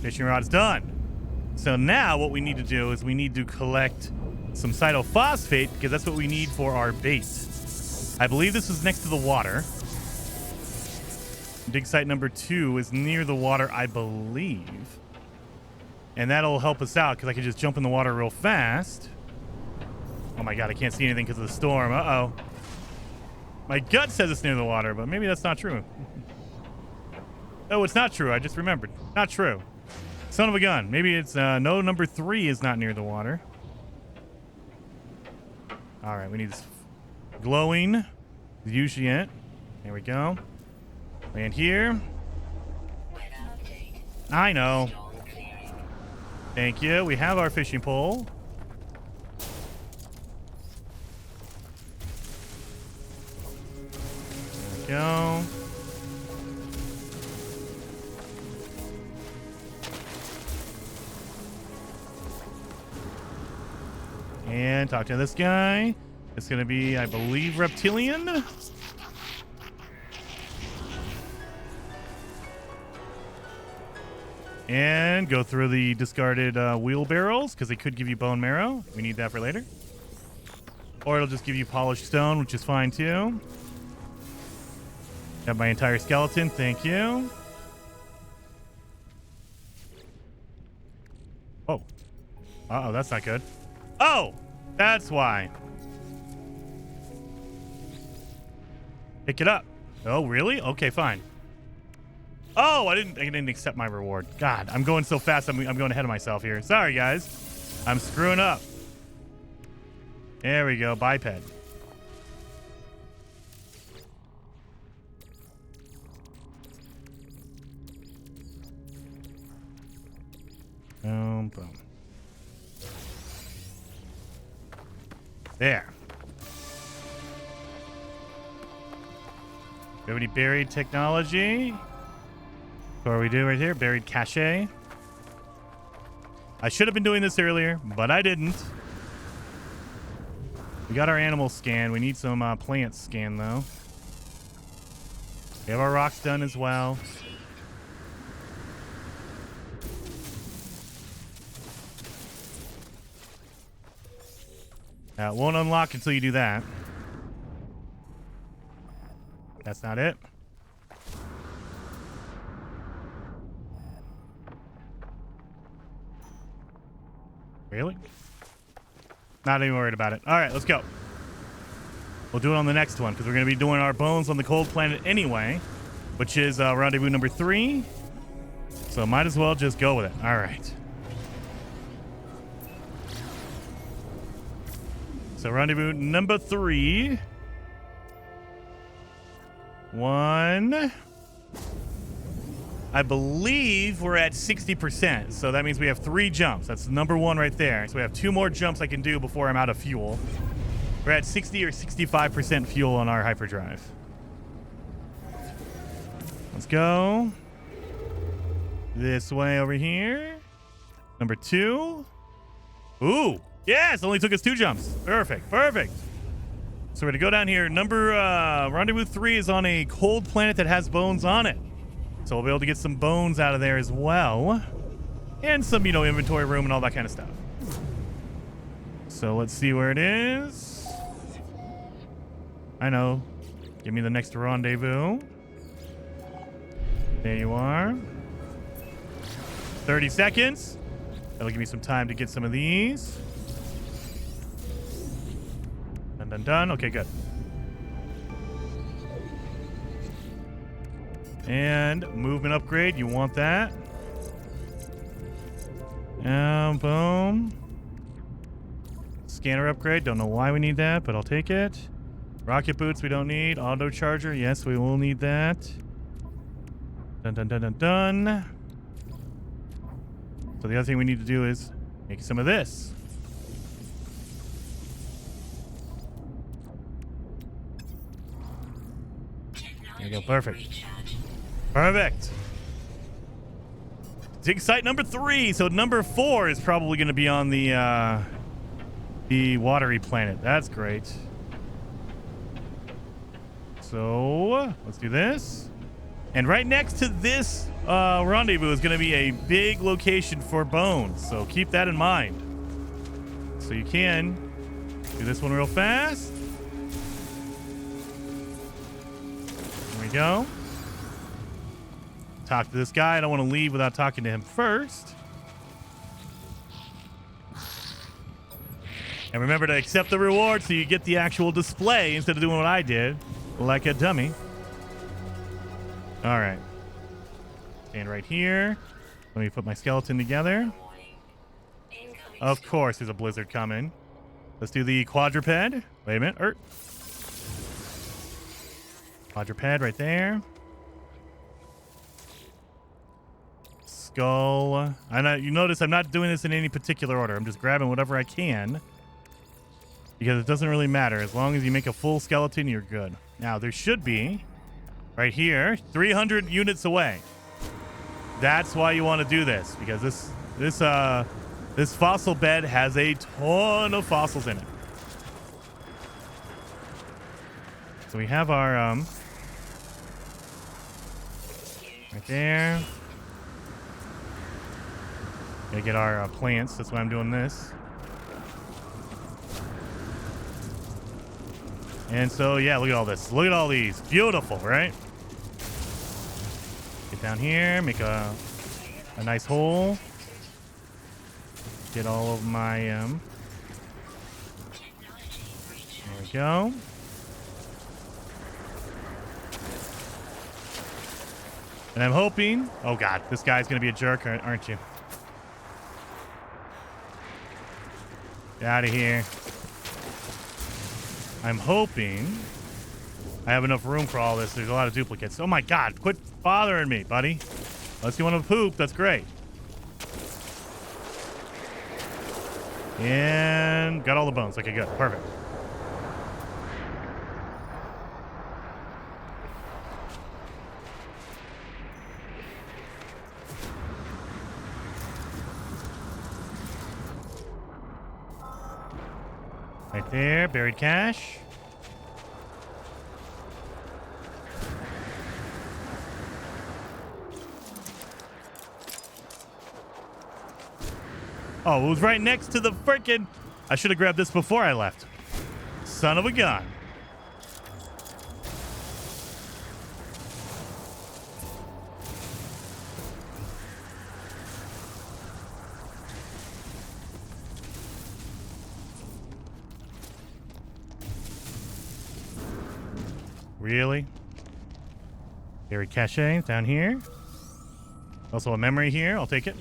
Fishing rod's done. So now what we need to do is we need to collect some cytophosphate because that's what we need for our bait. I believe this is next to the water. Dig site number 2 is near the water, I believe. And that'll help us out because I can just jump in the water real fast. Oh my god, I can't see anything because of the storm. Uh-oh. My gut says it's near the water, but maybe that's not true. Oh, it's not true. I just remembered. Not true. Son of a gun. Maybe it's, no, number 3 is not near the water. All right, we need this glowing. Usually it. There we go. Land here. I know. Thank you. We have our fishing pole. There we go. And talk to this guy. It's going to be, I believe, reptilian. And go through the discarded wheelbarrows, because they could give you bone marrow. We need that for later. Or it'll just give you polished stone, which is fine too. Got my entire skeleton. Thank you. Oh. Uh-oh, that's not good. Oh! That's why. Pick it up. Oh, really? Okay, fine. Oh, I didn't accept my reward. God, I'm going so fast. I'm going ahead of myself here. Sorry, guys. I'm screwing up. There we go. Biped. Boom, boom. There. Do we have any buried technology? What do we do right here? Buried cache. I should have been doing this earlier, but I didn't. We got our animal scan. We need some plant scan, though. We have our rocks done as well. It won't unlock until you do that. That's not it. Really? Not even worried about it. All right, let's go. We'll do it on the next one because we're going to be doing our bones on the cold planet anyway, which is rendezvous number 3. So might as well just go with it. All right. So rendezvous number 3. 1. I believe we're at 60%. So that means we have 3 jumps. That's number 1 right there. So we have 2 more jumps I can do before I'm out of fuel. We're at 60 or 65% fuel on our hyperdrive. Let's go. This way over here. Number 2. Ooh. Yes, only took us 2 jumps. Perfect. Perfect. So we're going to go down here. Rendezvous 3 is on a cold planet that has bones on it. So we'll be able to get some bones out of there as well. And some, inventory room and all that kind of stuff. So let's see where it is. I know. Give me the next rendezvous. There you are. 30 seconds. That'll give me some time to get some of these. Done, done, done. Okay, good. And movement upgrade. You want that. Boom. Scanner upgrade. Don't know why we need that, but I'll take it. Rocket boots we don't need. Auto charger. Yes, we will need that. Dun, dun, dun, dun, dun. So the other thing we need to do is make some of this. There you go. Perfect. Perfect. Dig site number 3. So number 4 is probably going to be on the watery planet. That's great. So let's do this. And right next to this rendezvous is going to be a big location for bones. So keep that in mind. So you can do this one real fast. There we go. Talk to this guy. I don't want to leave without talking to him first. And remember to accept the reward so you get the actual display instead of doing what I did, like a dummy. All right. Stand right here. Let me put my skeleton together. Of course, there's a blizzard coming. Let's do the quadruped. Wait a minute. Quadruped right there. Skull. You notice I'm not doing this in any particular order. I'm just grabbing whatever I can. Because it doesn't really matter. As long as you make a full skeleton, you're good. Now, there should be, right here, 300 units away. That's why you want to do this. Because this This fossil bed has a ton of fossils in it. So we have our right there. Gotta get our plants. That's why I'm doing this. And so, yeah, look at all this. Look at all these. Beautiful, right? Get down here, make a nice hole. Get all of my, there we go. And I'm hoping, oh God, this guy's gonna be a jerk, aren't you? Get out of here. I'm hoping I have enough room for all this. There's a lot of duplicates. Oh my God, quit bothering me, buddy. Unless you want to poop, that's great. And got all the bones. Okay, good. Perfect. Right there, buried cache. Oh, it was right next to the frickin'... I should have grabbed this before I left. Son of a gun. Really? Buried cache down here. Also a memory here. I'll take it.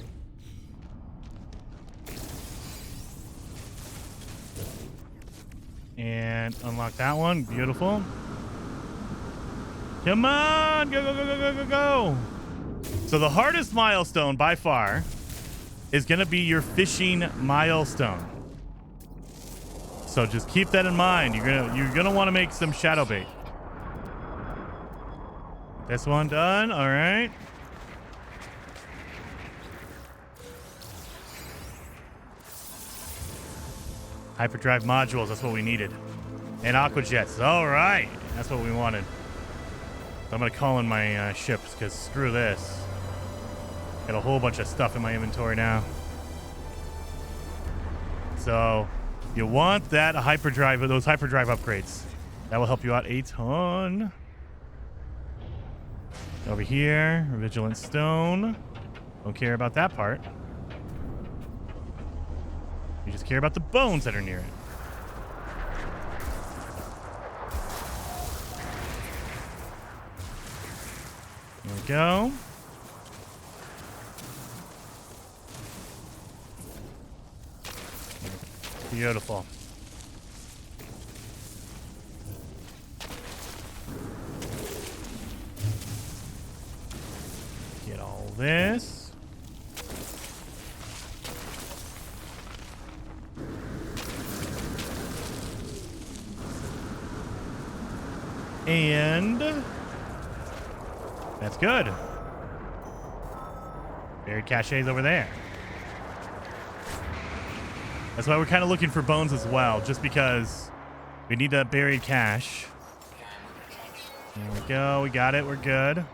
And unlock that one. Beautiful. Come on! Go, go, go, go, go, go, go! So the hardest milestone by far is going to be your fishing milestone. So just keep that in mind. You're gonna want to make some shadow bait. This one done. All right. Hyperdrive modules. That's what we needed. And aqua jets. All right. That's what we wanted. So I'm going to call in my ships because screw this. Got a whole bunch of stuff in my inventory now. So you want that hyperdrive, those hyperdrive upgrades. That will help you out a ton. Over here, Vigilant Stone. Don't care about that part. You just care about the bones that are near it. There we go. Beautiful. Get all this. And that's good. Buried caches over there. That's why we're kind of looking for bones as well, just because we need that buried cache. There we go. We got it. We're good.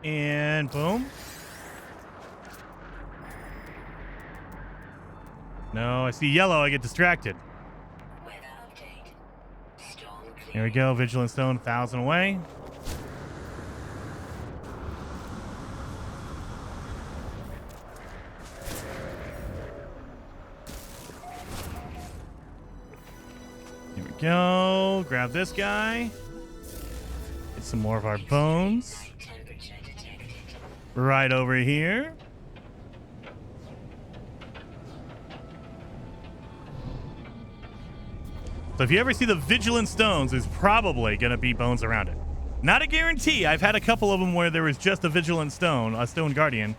And boom. No, I see yellow. I get distracted. Here we go. Vigilant Stone, 1,000 away. Here we go. Grab this guy. Get some more of our bones. Right over here. So if you ever see the Vigilant Stones, there's probably going to be bones around it. Not a guarantee. I've had a couple of them where there was just a Vigilant Stone, a Stone Guardian,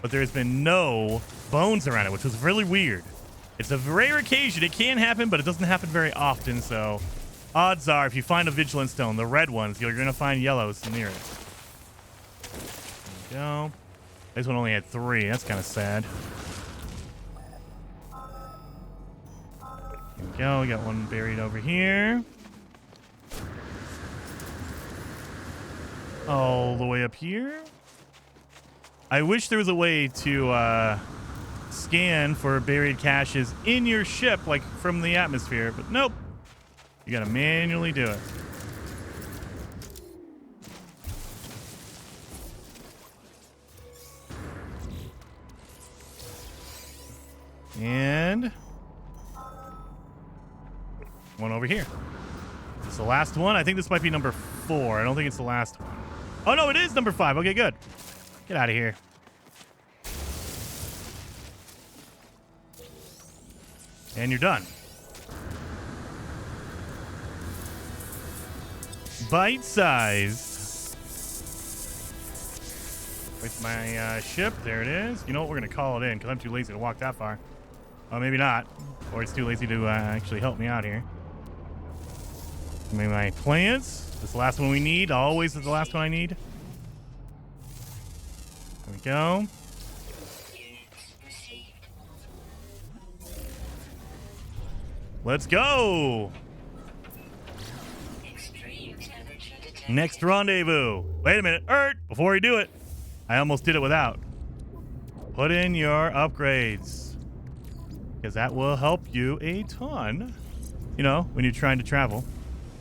but there's been no bones around it, which was really weird. It's a rare occasion. It can happen, but it doesn't happen very often, so Odds are, if you find a vigilant stone, the red ones, you're going to find yellows near it. There we go. This one only had 3. That's kind of sad. There we go. We got one buried over here. All the way up here. I wish there was a way to scan for buried caches in your ship, like from the atmosphere, but nope. You gotta manually do it. And one over here. It's the last one. I think this might be number 4. I don't think it's the last one. Oh, no, it is number 5. Okay, good. Get out of here. And you're done. Bite-sized. With my ship. There it is. You know what? We're going to call it in because I'm too lazy to walk that far. Oh, maybe not. Or it's too lazy to actually help me out here. Maybe my plants. This is the last one we need. Always is the last one I need. There we go. Let's go. Next rendezvous. Wait a minute. Before we do it, I almost did it without. Put in your upgrades. Because that will help you a ton. You know, when you're trying to travel.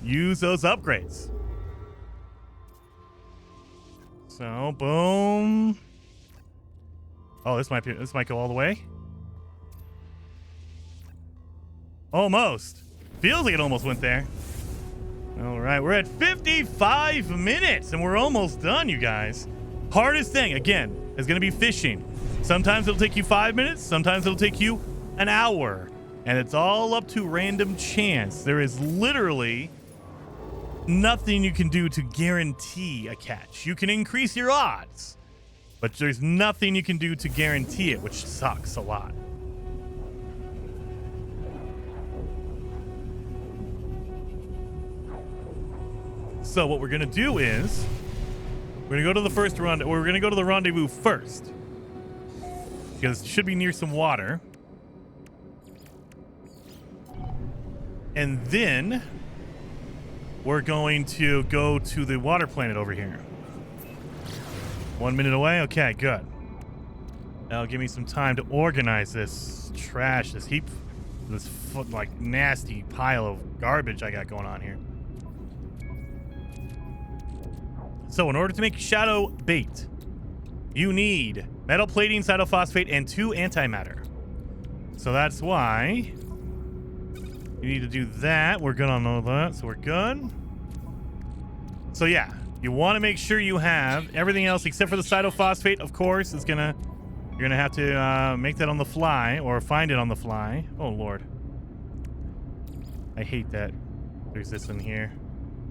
Use those upgrades. So, boom. Oh, this might go all the way. Almost. Feels like it almost went there. All right, we're at 55 minutes and we're almost done, you guys. Hardest thing, again, is going to be fishing. Sometimes it'll take you 5 minutes. Sometimes it'll take you an hour. And it's all up to random chance. There is literally nothing you can do to guarantee a catch. You can increase your odds, but there's nothing you can do to guarantee it, which sucks a lot. So what we're going to do is we're going to go to the first rendezvous. We're going to go to the rendezvous first because it should be near some water. And then we're going to go to the water planet over here. 1 minute away. Okay, good. That'll give me some time to organize this trash, this heap, this like nasty pile of garbage I got going on here. So in order to make shadow bait, you need metal plating, cytophosphate, and 2 antimatter. So that's why you need to do that. We're good on all that, so we're good. So yeah, you want to make sure you have everything else except for the cytophosphate. Of course, you're gonna have to make that on the fly or find it on the fly. Oh Lord, I hate that. There's this in here.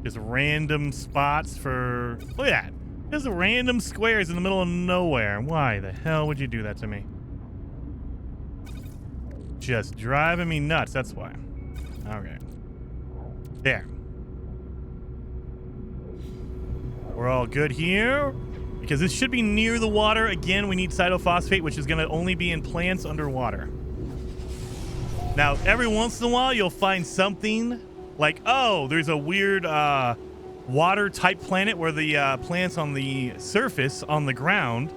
Just random spots for... Look at that. Just random squares in the middle of nowhere. Why the hell would you do that to me? Just driving me nuts, that's why. Okay. There. We're all good here. Because this should be near the water. Again, we need cytophosphate, which is going to only be in plants underwater. Now, every once in a while, you'll find something... Like, oh, there's a weird water-type planet where the plants on the surface, on the ground,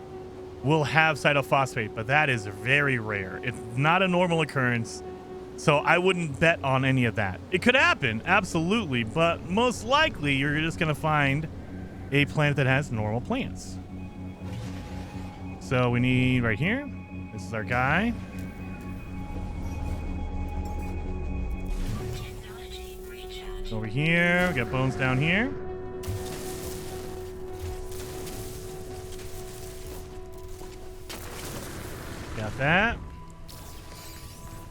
will have cytophosphate, but that is very rare. It's not a normal occurrence, so I wouldn't bet on any of that. It could happen, absolutely, but most likely you're just going to find a planet that has normal plants. So we need right here. This is our guy. Over here, we got bones down here. Got that.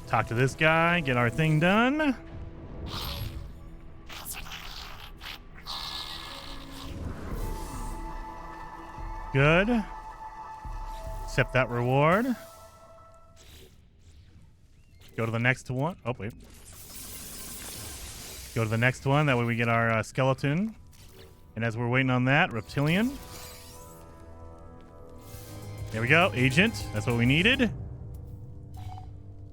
Talk to this guy, get our thing done. Good. Accept that reward. Go to the next one. Oh, wait. Go to the next one. That way we get our skeleton. And as we're waiting on that, reptilian. There we go. Agent. That's what we needed.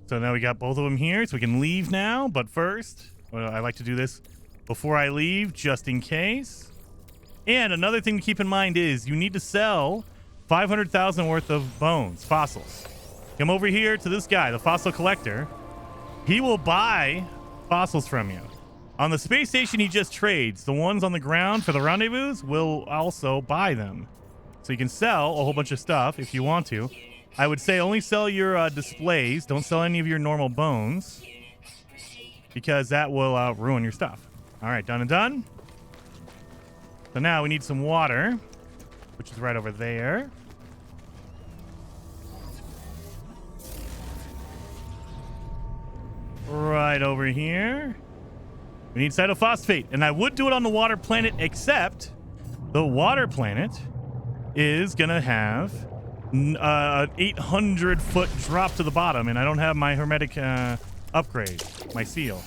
So now we got both of them here, so we can leave now. But first, I like to do this before I leave, just in case. And another thing to keep in mind is you need to sell 500,000 worth of bones, fossils. Come over here to this guy, the fossil collector. He will buy fossils from you. On the space station, he just trades. The ones on the ground for the rendezvous will also buy them. So you can sell a whole bunch of stuff if you want to. I would say only sell your displays. Don't sell any of your normal bones, because that will ruin your stuff. All right, done and done. So now we need some water, which is right over there. Right over here. We need cytophosphate, and I would do it on the water planet, except the water planet is going to have an 800-foot drop to the bottom, and I don't have my hermetic upgrade, my seal.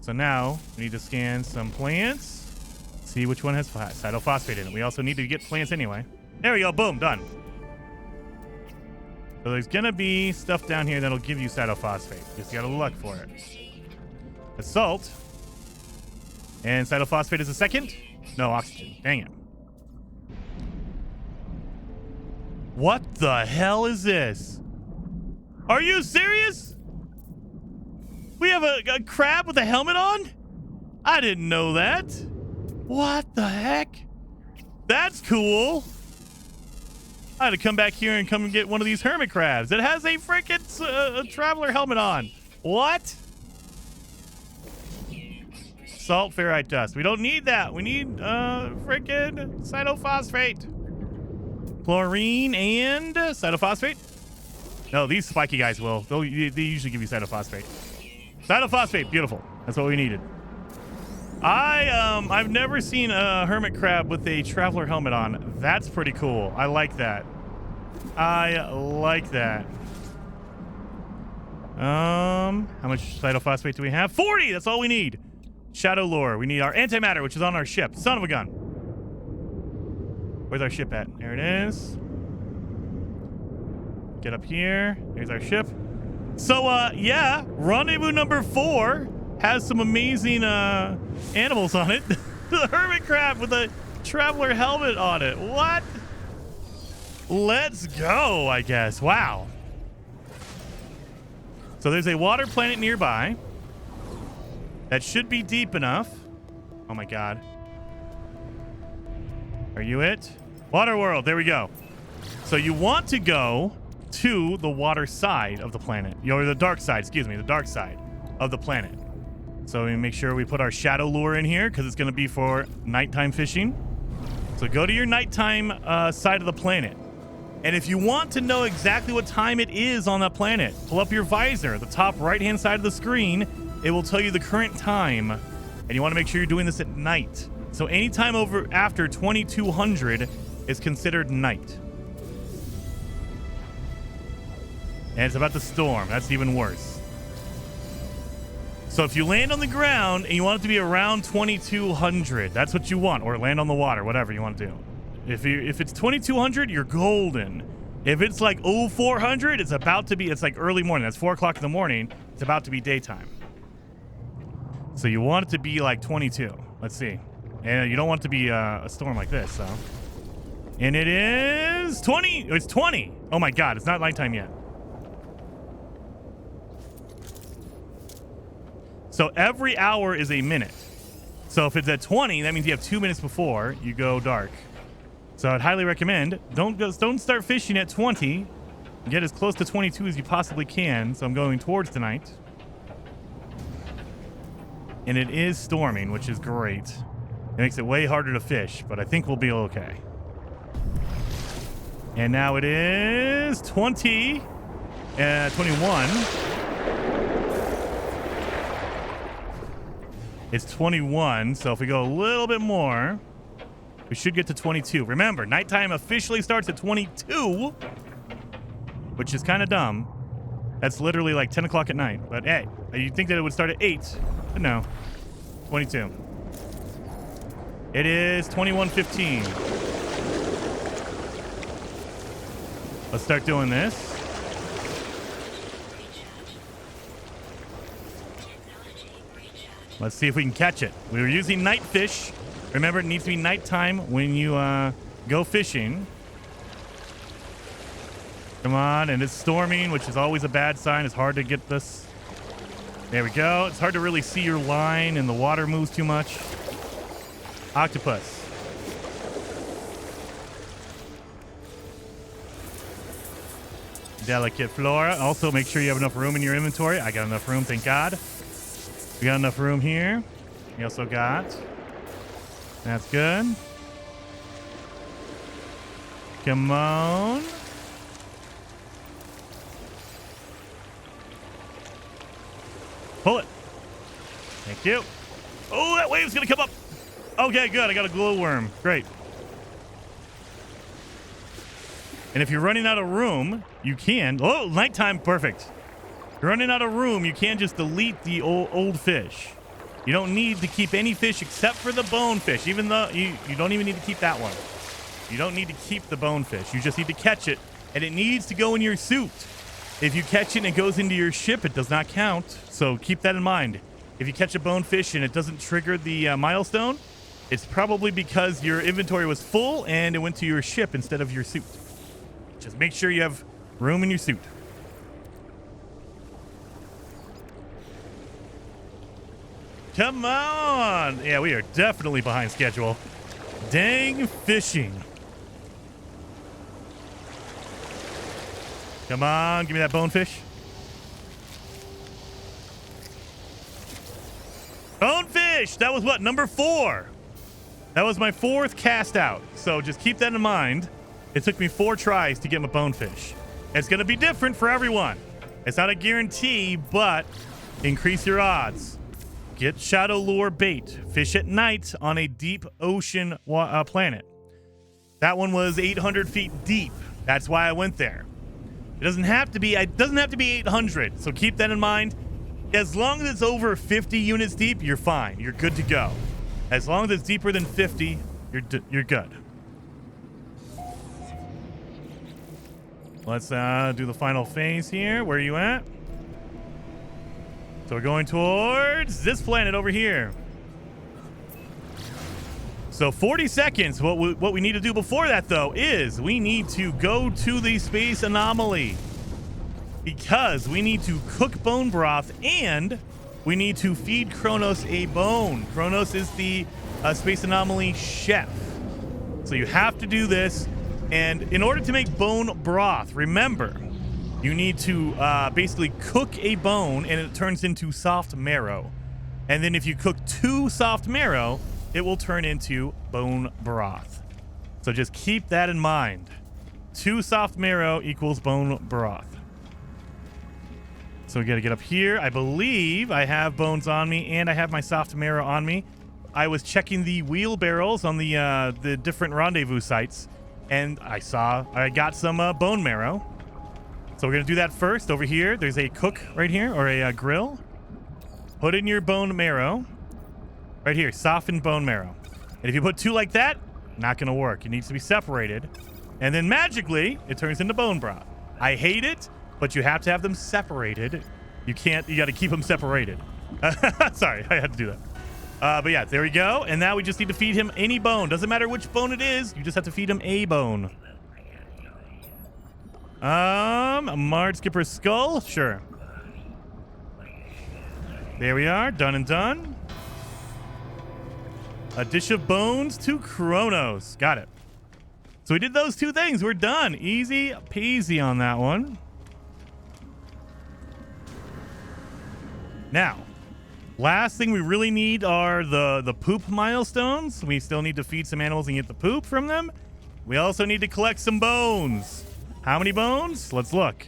So now we need to scan some plants, see which one has cytophosphate in it. We also need to get plants anyway. There we go. Boom. Done. So there's going to be stuff down here that'll give you cytophosphate. Just got to look for it. Assault. And cytophosphate is a second? No, oxygen. Dang it. What the hell is this? Are you serious? We have a crab with a helmet on? I didn't know that. What the heck? That's cool. I had to come back here and come and get one of these hermit crabs. It has a freaking traveler helmet on. What? Salt, ferrite dust. We don't need that. We need freaking cytophosphate. Chlorine and cytophosphate. No, these spiky guys will. They usually give you cytophosphate. Cytophosphate, beautiful. That's what we needed. I've never seen a hermit crab with a traveler helmet on. That's pretty cool. I like that. I like that. How much cytophosphate do we have? 40. That's all we need. Shadow lore. We need our antimatter, which is on our ship. Son of a gun. Where's our ship at? There it is. Get up here. Here's our ship. So, yeah, rendezvous number 4 has some amazing animals on it. The hermit crab with a traveler helmet on it. What? Let's go, I guess. Wow. So there's a water planet nearby that should be deep enough. Oh my god. Are you it? Water world. There we go. So you want to go to the water side of the planet. Or the dark side, excuse me. The dark side of the planet. So we make sure we put our shadow lure in here because it's going to be for nighttime fishing. So go to your nighttime side of the planet. And if you want to know exactly what time it is on that planet, pull up your visor, the top right-hand side of the screen. It will tell you the current time. And you want to make sure you're doing this at night. So anytime over after 2200 is considered night. And it's about to storm. That's even worse. So if you land on the ground and you want it to be around 2200, that's what you want. Or land on the water, whatever you want to do. If it's 2200, you're golden. If it's like 0400, it's about to be, it's like early morning. That's 4 o'clock in the morning. It's about to be daytime. So you want it to be like 22. Let's see. And you don't want it to be a storm like this, so. And it is 20. It's 20. Oh my god, it's not nighttime yet. So every hour is a minute. So if it's at 20, that means you have 2 minutes before you go dark. So I'd highly recommend don't start fishing at 20. Get as close to 22 as you possibly can. So I'm going towards tonight. And it is storming, which is great. It makes it way harder to fish, but I think we'll be okay. And now it is 21. It's 21, so if we go a little bit more, we should get to 22. Remember, nighttime officially starts at 22, which is kind of dumb. That's literally like 10 o'clock at night. But hey, you'd think that it would start at 8, but no. 22. It is 21:15. Let's start doing this. Let's see if we can catch it. We were using night fish. Remember, it needs to be nighttime when you go fishing. Come on, and it's storming, which is always a bad sign. It's hard to get this. There we go. It's hard to really see your line, and the water moves too much. Octopus. Delicate flora. Also, make sure you have enough room in your inventory. I got enough room, thank God. We got enough room here. We also got. That's good. Come on. Pull it. Thank you. Oh, that wave's gonna come up. Okay, good. I got a glowworm. Great. And if you're running out of room, you can. Oh, nighttime. Perfect. If you're running out of room, you can just delete the old fish. You don't need to keep any fish except for the bonefish, even though you don't even need to keep that one. You don't need to keep the bonefish. You just need to catch it, and it needs to go in your suit. If you catch it and it goes into your ship, it does not count. So keep that in mind. If you catch a bonefish and it doesn't trigger the milestone, it's probably because your inventory was full and it went to your ship instead of your suit. Just make sure you have room in your suit. Come on. Yeah, we are definitely behind schedule. Dang fishing. Come on, give me that bonefish. Bonefish! That was what, number 4? That was my 4th cast out. So just keep that in mind. It took me 4 tries to get my bonefish. It's going to be different for everyone. It's not a guarantee, but increase your odds. Get shadow lure bait. Fish at night on a deep ocean planet. That one was 800 feet deep. That's why I went there. It doesn't have to be 800, so keep that in mind. As long as it's over 50 units deep, you're fine. You're good to go. As long as it's deeper than 50, you're good. Let's do the final phase here. Where are you at? So we're going towards this planet over here. So 40 seconds. What we need to do before that, though, is we need to go to the space anomaly. Because we need to cook bone broth and we need to feed Kronos a bone. Kronos is the space anomaly chef. So you have to do this. And in order to make bone broth, remember, you need to basically cook a bone and it turns into soft marrow. And then if you cook 2 soft marrow, it will turn into bone broth. So just keep that in mind. 2 soft marrow equals bone broth. So we got to get up here. I believe I have bones on me and I have my soft marrow on me. I was checking the wheelbarrows on the different rendezvous sites, and I got some bone marrow. So we're going to do that first. Over here, there's a cook right here, or a grill. Put in your bone marrow. Right here, softened bone marrow. And if you put 2 like that, not going to work. It needs to be separated. And then magically, it turns into bone broth. I hate it, but you have to have them separated. You got to keep them separated. Sorry, I had to do that. But yeah, there we go. And now we just need to feed him any bone. Doesn't matter which bone it is. You just have to feed him a bone. A Mard Skipper's skull? Sure. There we are. Done and done. A dish of bones to Kronos. Got it. So we did those 2 things. We're done. Easy peasy on that one. Now, last thing we really need are the poop milestones. We still need to feed some animals and get the poop from them. We also need to collect some bones. How many bones? Let's look.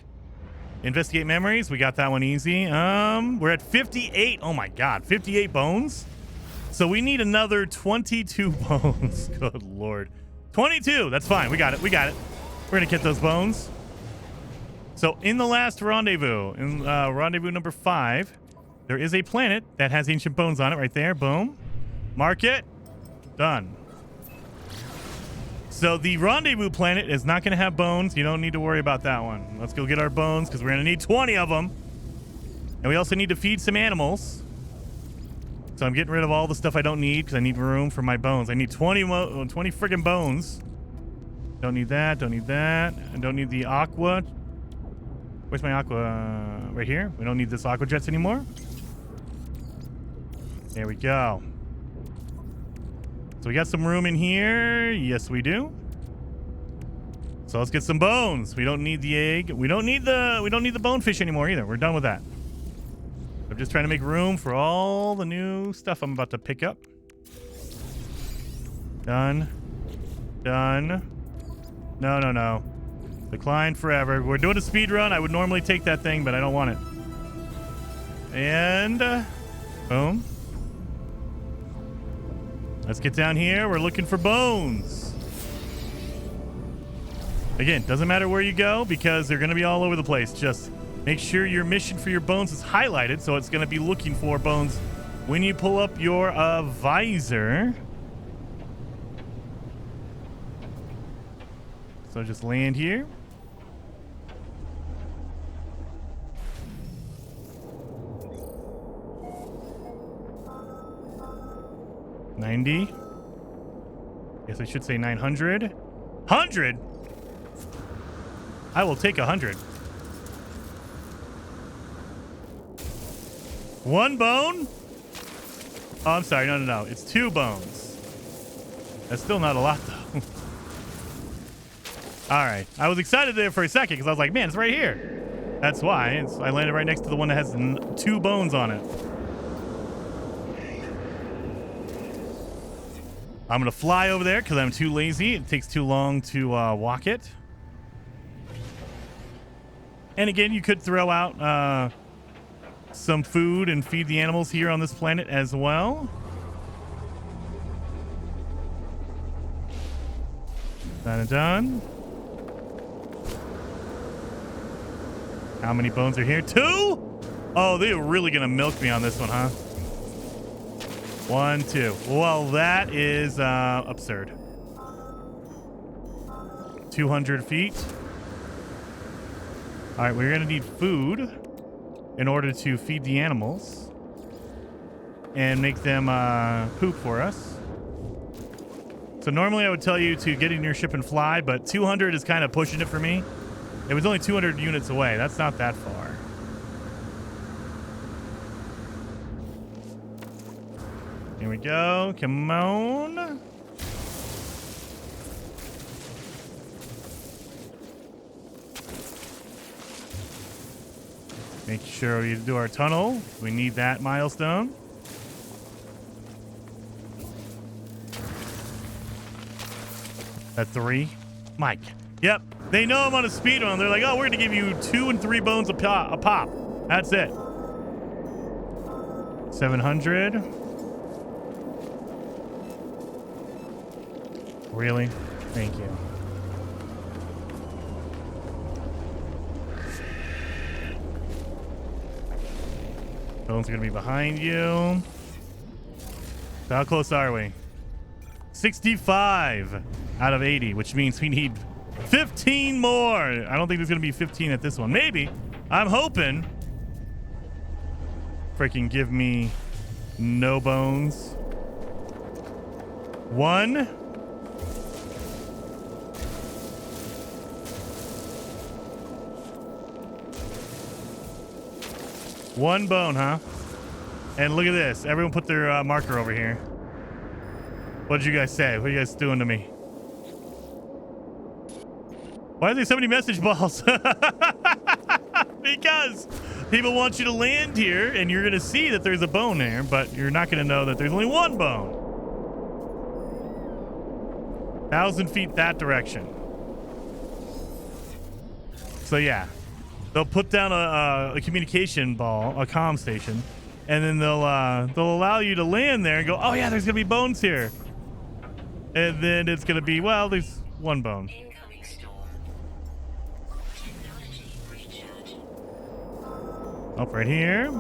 Investigate memories. We got that one easy. We're at 58. Oh my God, 58 bones. So we need another 22 bones. Good Lord. 22. That's fine. We got it. We're going to get those bones. So in the last rendezvous, in rendezvous number 5, there is a planet that has ancient bones on it right there. Boom. Mark it. Done. So the rendezvous planet is not going to have bones. You don't need to worry about that one. Let's go get our bones because we're going to need 20 of them. And we also need to feed some animals. So I'm getting rid of all the stuff I don't need because I need room for my bones. I need 20 friggin' bones. Don't need that. Don't need that. I don't need the aqua. Where's my aqua? Right here. We don't need this aqua jets anymore. There we go. So we got some room in here. Yes, we do. So let's get some bones. We don't need the egg. We don't need the bonefish anymore either. We're done with that. I'm just trying to make room for all the new stuff I'm about to pick up. Done. Done. No. Decline forever. We're doing a speed run. I would normally take that thing, but I don't want it. And boom. Let's get down here. We're looking for bones. Again, doesn't matter where you go because they're going to be all over the place. Just make sure your mission for your bones is highlighted, so it's going to be looking for bones when you pull up your visor. So just land here. $90. Guess I should say 900. 100. I will take 100. One bone? Oh, I'm sorry. No. It's 2 bones. That's still not a lot, though. All right. I was excited there for a second because I was like, man, it's right here. That's why. I landed right next to the one that has 2 bones on it. I'm going to fly over there because I'm too lazy. It takes too long to walk it. And again, you could throw out some food and feed the animals here on this planet as well. Done. How many bones are here? 2? Oh, they were really going to milk me on this one, huh? 1, 2. Well, that is absurd. 200 feet. All right, we're going to need food in order to feed the animals and make them poop for us. So normally I would tell you to get in your ship and fly, but 200 is kind of pushing it for me. It was only 200 units away. That's not that far. Here we go. Come on. Make sure we do our tunnel. We need that milestone. At 3. Mike. Yep. They know I'm on a speed run. They're like, oh, we're going to give you 2 and 3 bones a pop. That's it. 700. Really? Thank you. Bones are going to be behind you. So how close are we? 65 out of 80, which means we need 15 more. I don't think there's going to be 15 at this one. Maybe. I'm hoping. Freaking give me no bones. 1. One bone, huh? And look at this. Everyone put their marker over here. What did you guys say? What are you guys doing to me? Why are there so many message balls? Because people want you to land here, and you're going to see that there's a bone there, but you're not going to know that there's only one bone. 1,000 feet that direction. So, yeah. They'll put down a communication ball, a comm station, and then they'll allow you to land there and go, oh, yeah, there's going to be bones here. And then it's going to be, well, there's one bone. Up right here.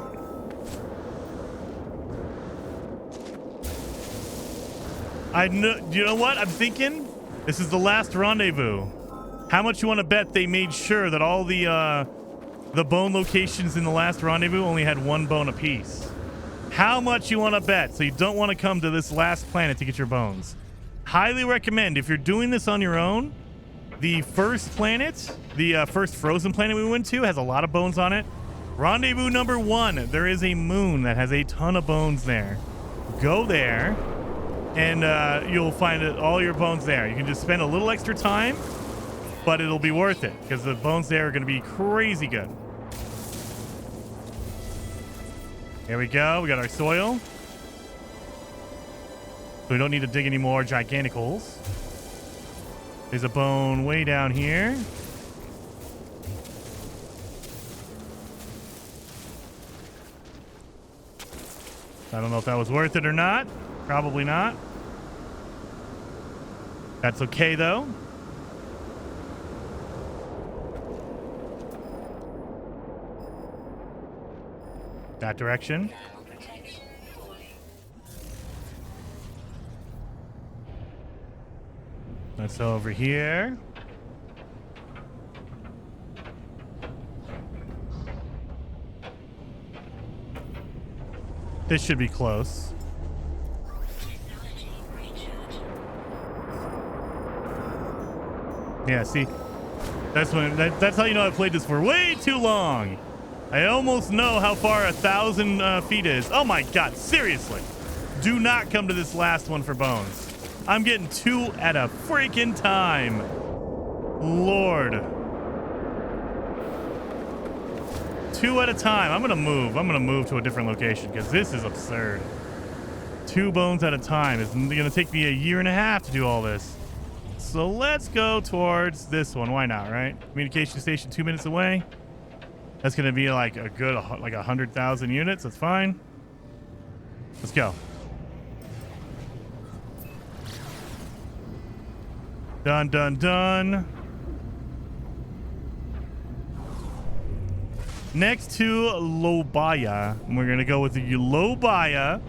I know. You know what? I'm thinking this is the last rendezvous. How much you want to bet they made sure that all the bone locations in the last rendezvous only had one bone apiece? How much you want to bet? So you don't want to come to this last planet to get your bones. Highly recommend if you're doing this on your own. The first planet, the first frozen planet we went to, has a lot of bones on it. Rendezvous number 1, there is a moon that has a ton of bones there. Go there, and you'll find all your bones there. You can just spend a little extra time, but it'll be worth it because the bones there are going to be crazy good. Here we go. We got our soil. So we don't need to dig any more gigantic holes. There's a bone way down here. I don't know if that was worth it or not. Probably not. That's okay, though. That direction. That's over here. This should be close. Yeah, see? That's that's how you know I played this for way too long. I almost know how far 1,000 feet is. Oh my god, seriously. Do not come to this last one for bones. I'm getting 2 at a freaking time. Lord. 2 at a time. I'm gonna move to a different location because this is absurd. 2 bones at a time. It's gonna take me a year and a half to do all this. So let's go towards this one. Why not, right? Communication station 2 minutes away. That's gonna be like a good, like 100,000 units. That's fine. Let's go. Done, done, done. Next to Lobaya. We're going to go with the Lobaya.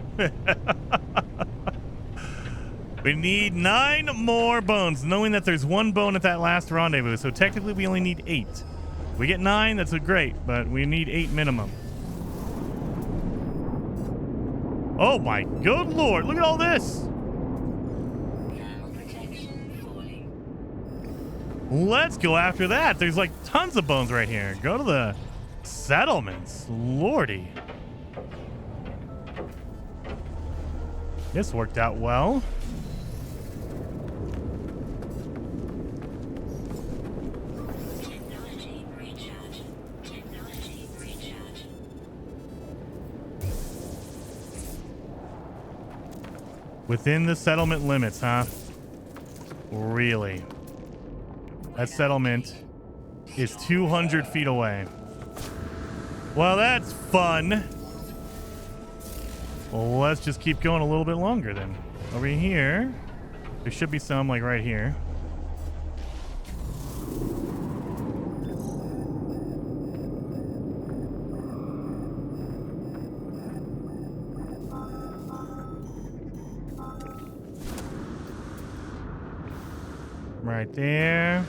We need 9 more bones, knowing that there's 1 bone at that last rendezvous. So technically we only need 8. We get 9, that's a great, but we need 8 minimum. Oh my good lord, look at all this. Let's go after that. There's like tons of bones right here. Go to the settlements. Lordy. This worked out well. Technology recharge. Technology recharge. Within the settlement limits, huh? Really? That settlement is 200 feet away. Well, that's fun. Well, let's just keep going a little bit longer then. Over here, there should be some like right here. Right there.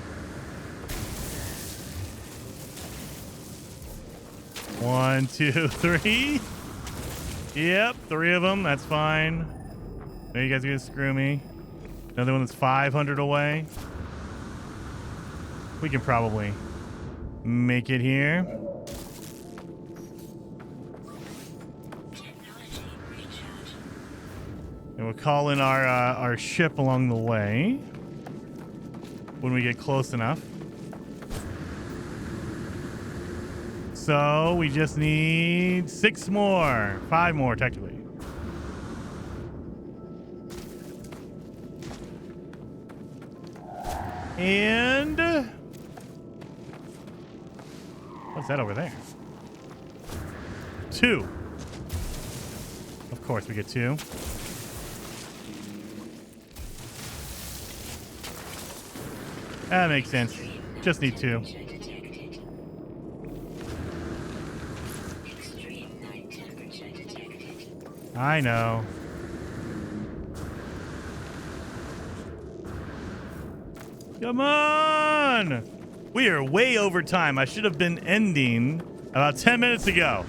1, 2, 3. Yep, 3 of them. That's fine. Now you guys are gonna screw me. Another one that's 500 away. We can probably make it here. And we'll call in our ship along the way when we get close enough. So we just need 6 more. 5 more, technically. And what's that over there? 2. Of course we get 2. That makes sense. Just need 2. I know. Come on! We are way over time. I should have been ending about 10 minutes ago.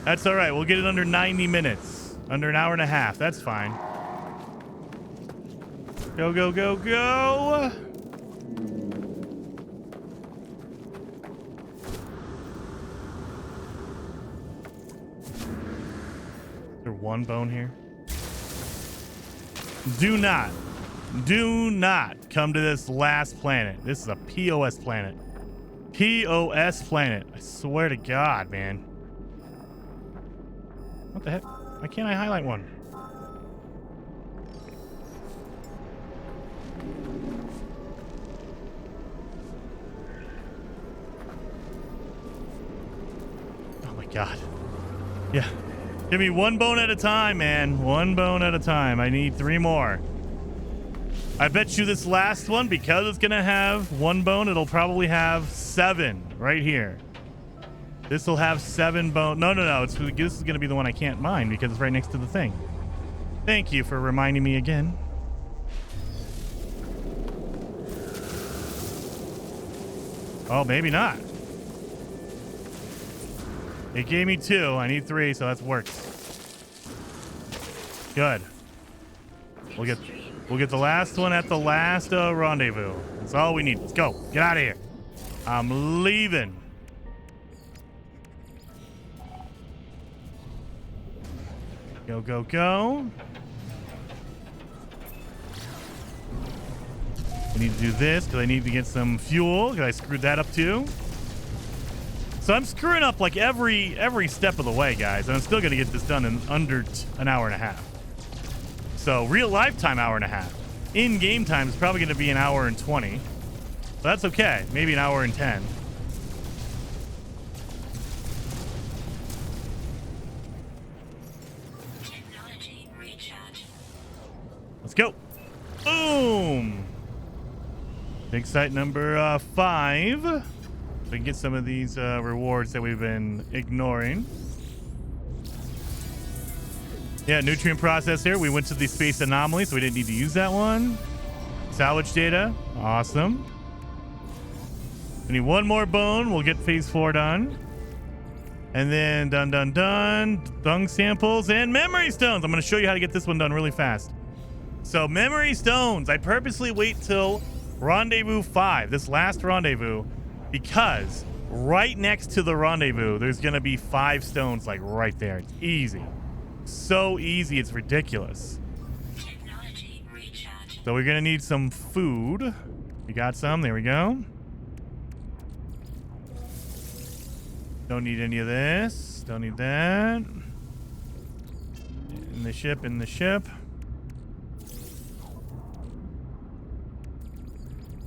That's all right. We'll get it under 90 minutes. Under an hour and a half. That's fine. Go, go, go, go! Is there one bone here? Do not come to this last planet. This is a POS planet. POS planet. I swear to God, man. What the heck? Why can't I highlight one? Oh my God. Yeah. Give me one bone at a time, man. One bone at a time. I need 3 more. I bet you this last one, because it's going to have 1 bone, it'll probably have 7 right here. This will have 7 bone. No. This is going to be the one I can't mine because it's right next to the thing. Thank you for reminding me again. Oh, maybe not. It gave me 2. I need 3, so that works. Good. We'll get the last one at the last rendezvous. That's all we need. Let's go. Get out of here. I'm leaving. Go, go, go. I need to do this because I need to get some fuel because I screwed that up too. So I'm screwing up like every step of the way, guys, and I'm still going to get this done in under an hour and a half. So real lifetime hour and a half. In game time is probably going to be an hour and 20. But that's okay. Maybe an hour and 10. Technology recharge. Let's go. Boom. Big site number 5. So we can get some of these rewards that we've been ignoring. Yeah, nutrient processor. We went to the space anomaly, so we didn't need to use that one. Salvage data. Awesome. We need 1 more bone. We'll get phase 4 done. And then done. Dung samples and memory stones. I'm going to show you how to get this one done really fast. So memory stones. I purposely wait till Rendezvous 5, this last rendezvous, because right next to the rendezvous, there's going to be 5 stones like right there. It's easy. So easy, it's ridiculous. Technology recharge. So we're gonna need some food. We got some. There we go. Don't need any of this. Don't need that. In the ship.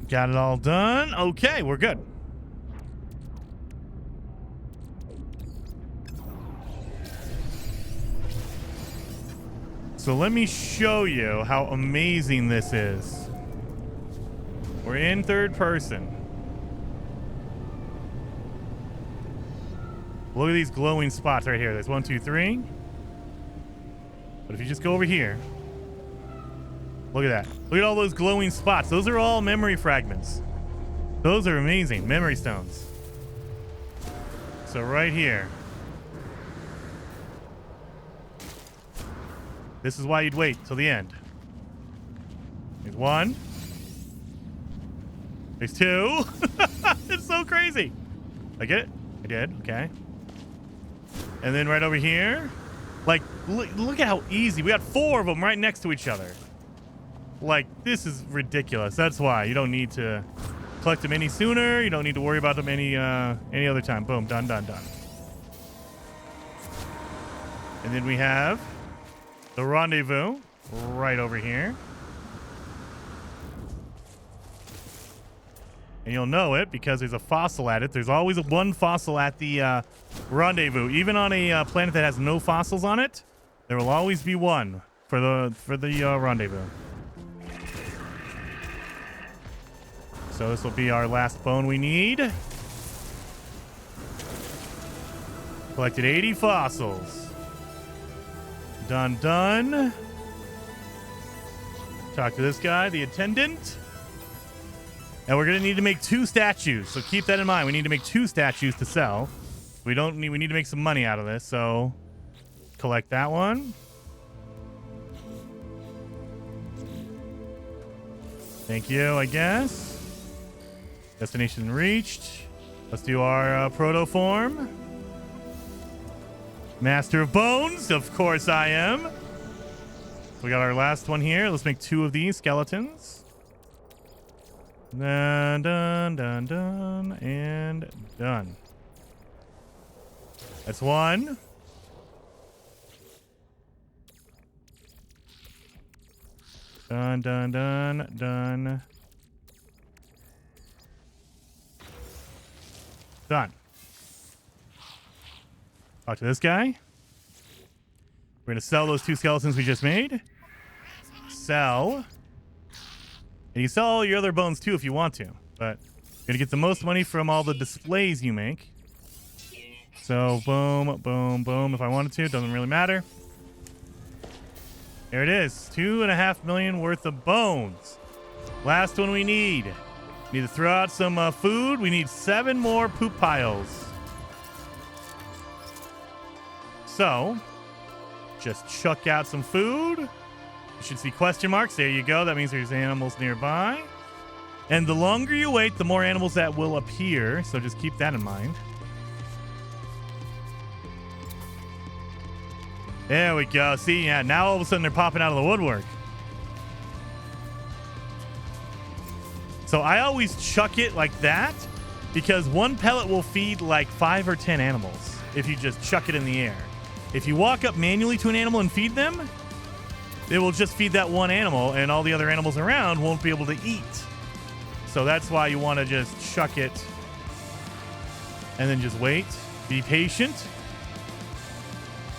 Got it all done. Okay, we're good. So let me show you how amazing this is. We're in third person. Look at these glowing spots right here. There's 1, 2, 3. But if you just go over here, look at that. Look at all those glowing spots. Those are all memory fragments. Those are amazing. Memory stones. So right here. This is why you'd wait till the end. There's 1. There's 2. It's so crazy. I get it? I did. Okay. And then right over here. Like, look at how easy. We got 4 of them right next to each other. Like, this is ridiculous. That's why you don't need to collect them any sooner. You don't need to worry about them any other time. Boom. Done. And then we have the rendezvous right over here. And you'll know it because there's a fossil at it. There's always 1 fossil at the rendezvous. Even on a planet that has no fossils on it, there will always be 1 for the rendezvous. So this will be our last bone we need. Collected 80 fossils. Done. Talk to this guy, the attendant. And we're gonna need to make 2 statues, so keep that in mind. We need to make 2 statues to sell. We need to make some money out of this, so collect that one. Thank you, I guess. Destination reached. Let's do our proto form. Master of Bones, of course I am. We got our last one here. Let's make 2 of these skeletons. Dun, dun, dun, dun, and done. That's 1. Done, done, done, done. Done. Talk to this guy. We're going to sell those 2 skeletons we just made. Sell. And you can sell all your other bones too if you want to. But you're going to get the most money from all the displays you make. So boom, boom, boom. If I wanted to, it doesn't really matter. There it is. 2.5 million worth of bones. Last one we need. Need to throw out some food. We need 7 more poop piles. So, just chuck out some food. You should see question marks. There you go. That means there's animals nearby. And the longer you wait, the more animals that will appear. So just keep that in mind. There we go. See, yeah, now all of a sudden they're popping out of the woodwork. So I always chuck it like that because 1 pellet will feed like 5 or 10 animals if you just chuck it in the air. If you walk up manually to an animal and feed them, it will just feed that 1 animal and all the other animals around won't be able to eat. So that's why you want to just chuck it and then just wait. Be patient.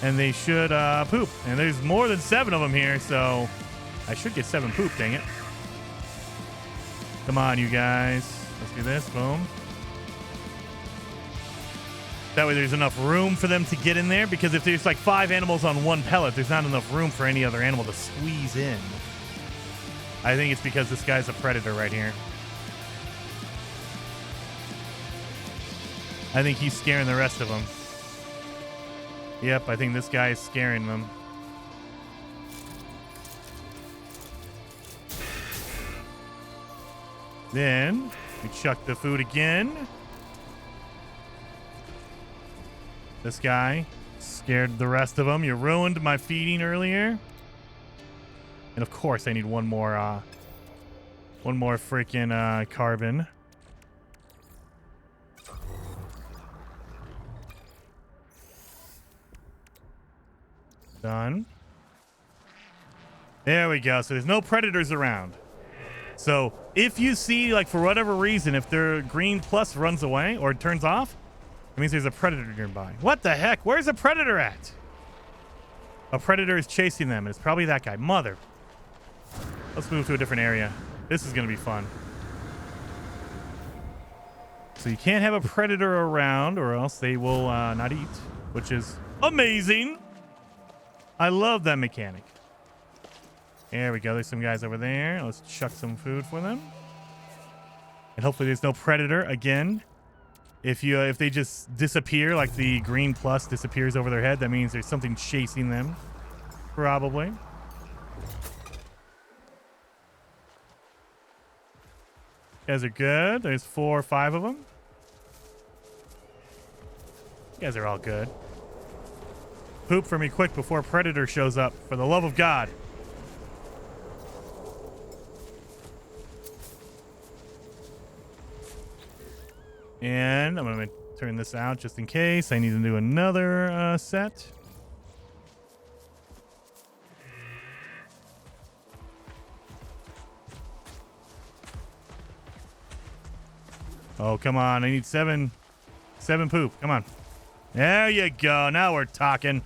And they should poop. And there's more than 7 of them here, so I should get 7 poop, dang it. Come on, you guys. Let's do this. Boom. That way there's enough room for them to get in there, because if there's like 5 animals on 1 pellet, there's not enough room for any other animal to squeeze in. I think it's because this guy's a predator right here. I think he's scaring the rest of them. Yep, I think this guy is scaring them. Then we chuck the food again. This guy scared the rest of them. You ruined my feeding earlier. And of course, I need one more freaking carbon. Done. There we go. So there's no predators around. So if you see, like, for whatever reason, if their green plus runs away or turns off, it means there's a predator nearby. What the heck? Where's a predator at? A predator is chasing them, and it's probably that guy. Mother. Let's move to a different area. This is going to be fun. So you can't have a predator around, or else they will not eat, which is amazing. I love that mechanic. There we go. There's some guys over there. Let's chuck some food for them. And hopefully there's no predator again. If they just disappear, like the green plus disappears over their head, that means there's something chasing them. Probably. You guys are good. There's 4 or 5 of them. You guys are all good. Poop for me quick before predator shows up, for the love of God. And I'm going to turn this out just in case. I need to do another set. Oh, come on. I need 7 poop. Come on. There you go. Now we're talking.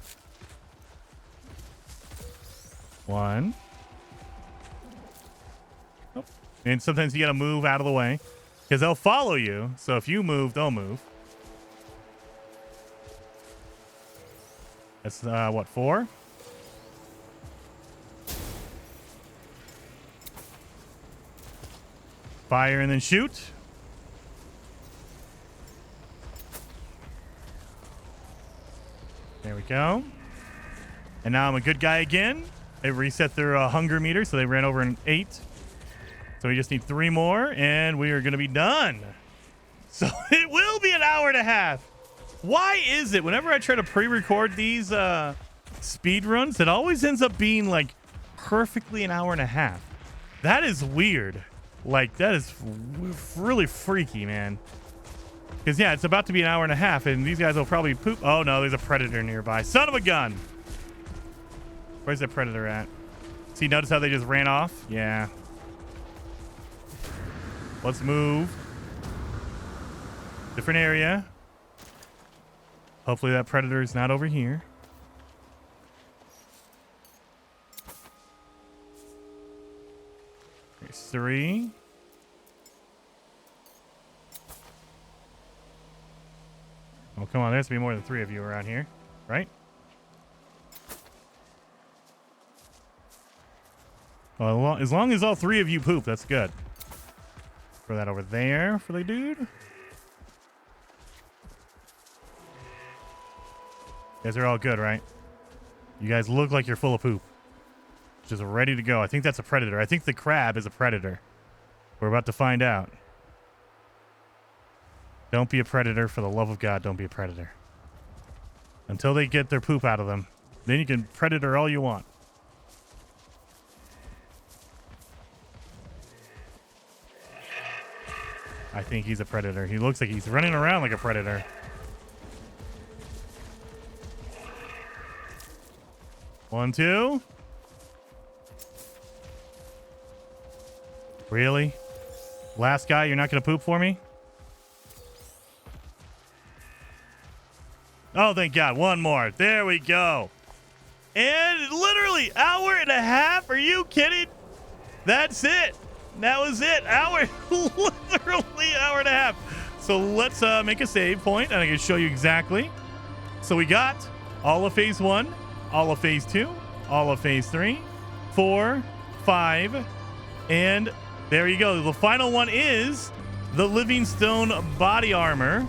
1. Oh. And sometimes you got to move out of the way, because they'll follow you. So if you move, they'll move. That's, what, 4? Fire and then shoot. There we go. And now I'm a good guy again. They reset their hunger meter, so they ran over an 8. So we just need 3 more, and we are going to be done. So it will be an hour and a half. Why is it whenever I try to pre-record these speed runs, it always ends up being like perfectly an hour and a half? That is weird. Like, that is really freaky, man. Because, yeah, it's about to be an hour and a half, and these guys will probably poop. Oh, no, there's a predator nearby. Son of a gun. Where's the predator at? See, notice how they just ran off? Yeah. Let's move. Different area. Hopefully that predator is not over here. There's 3. Oh, come on. There has to be more than 3 of you around here, right? Well, as long as all 3 of you poop, that's good. Throw that over there for the dude. You guys are all good, right? You guys look like you're full of poop. Just ready to go. I think that's a predator. I think the crab is a predator. We're about to find out. Don't be a predator. For the love of God, don't be a predator. Until they get their poop out of them. Then you can predator all you want. I think he's a predator. He looks like he's running around like a predator. One, 2. Really? Last guy, you're not going to poop for me? Oh, thank God. One more. There we go. And literally, hour and a half? Are you kidding? That's it. That was it. Literally hour and a half. So let's make a save point, and I can show you exactly. So we got all of phase 1, all of phase 2, all of phase 3, 4, 5, and there you go. The final one is the living stone body armor.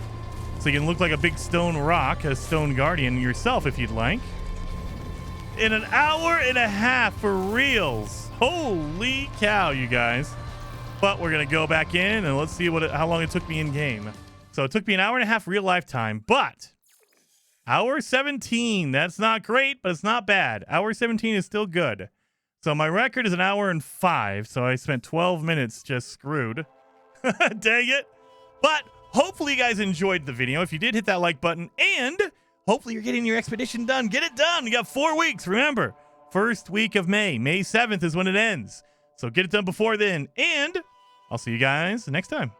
So you can look like a big stone rock, a stone guardian yourself if you'd like. In an hour and a half for reals. Holy cow, you guys. But we're going to go back in and let's see how long it took me in game. So it took me an hour and a half real life time, but hour 17, that's not great, but it's not bad. Hour 17 is still good. So my record is an hour and 5, so I spent 12 minutes just screwed. Dang it. But hopefully you guys enjoyed the video. If you did, hit that like button, and hopefully you're getting your expedition done. Get it done. You got 4 weeks, remember. First week of May. May 7th is when it ends. So get it done before then, and I'll see you guys next time.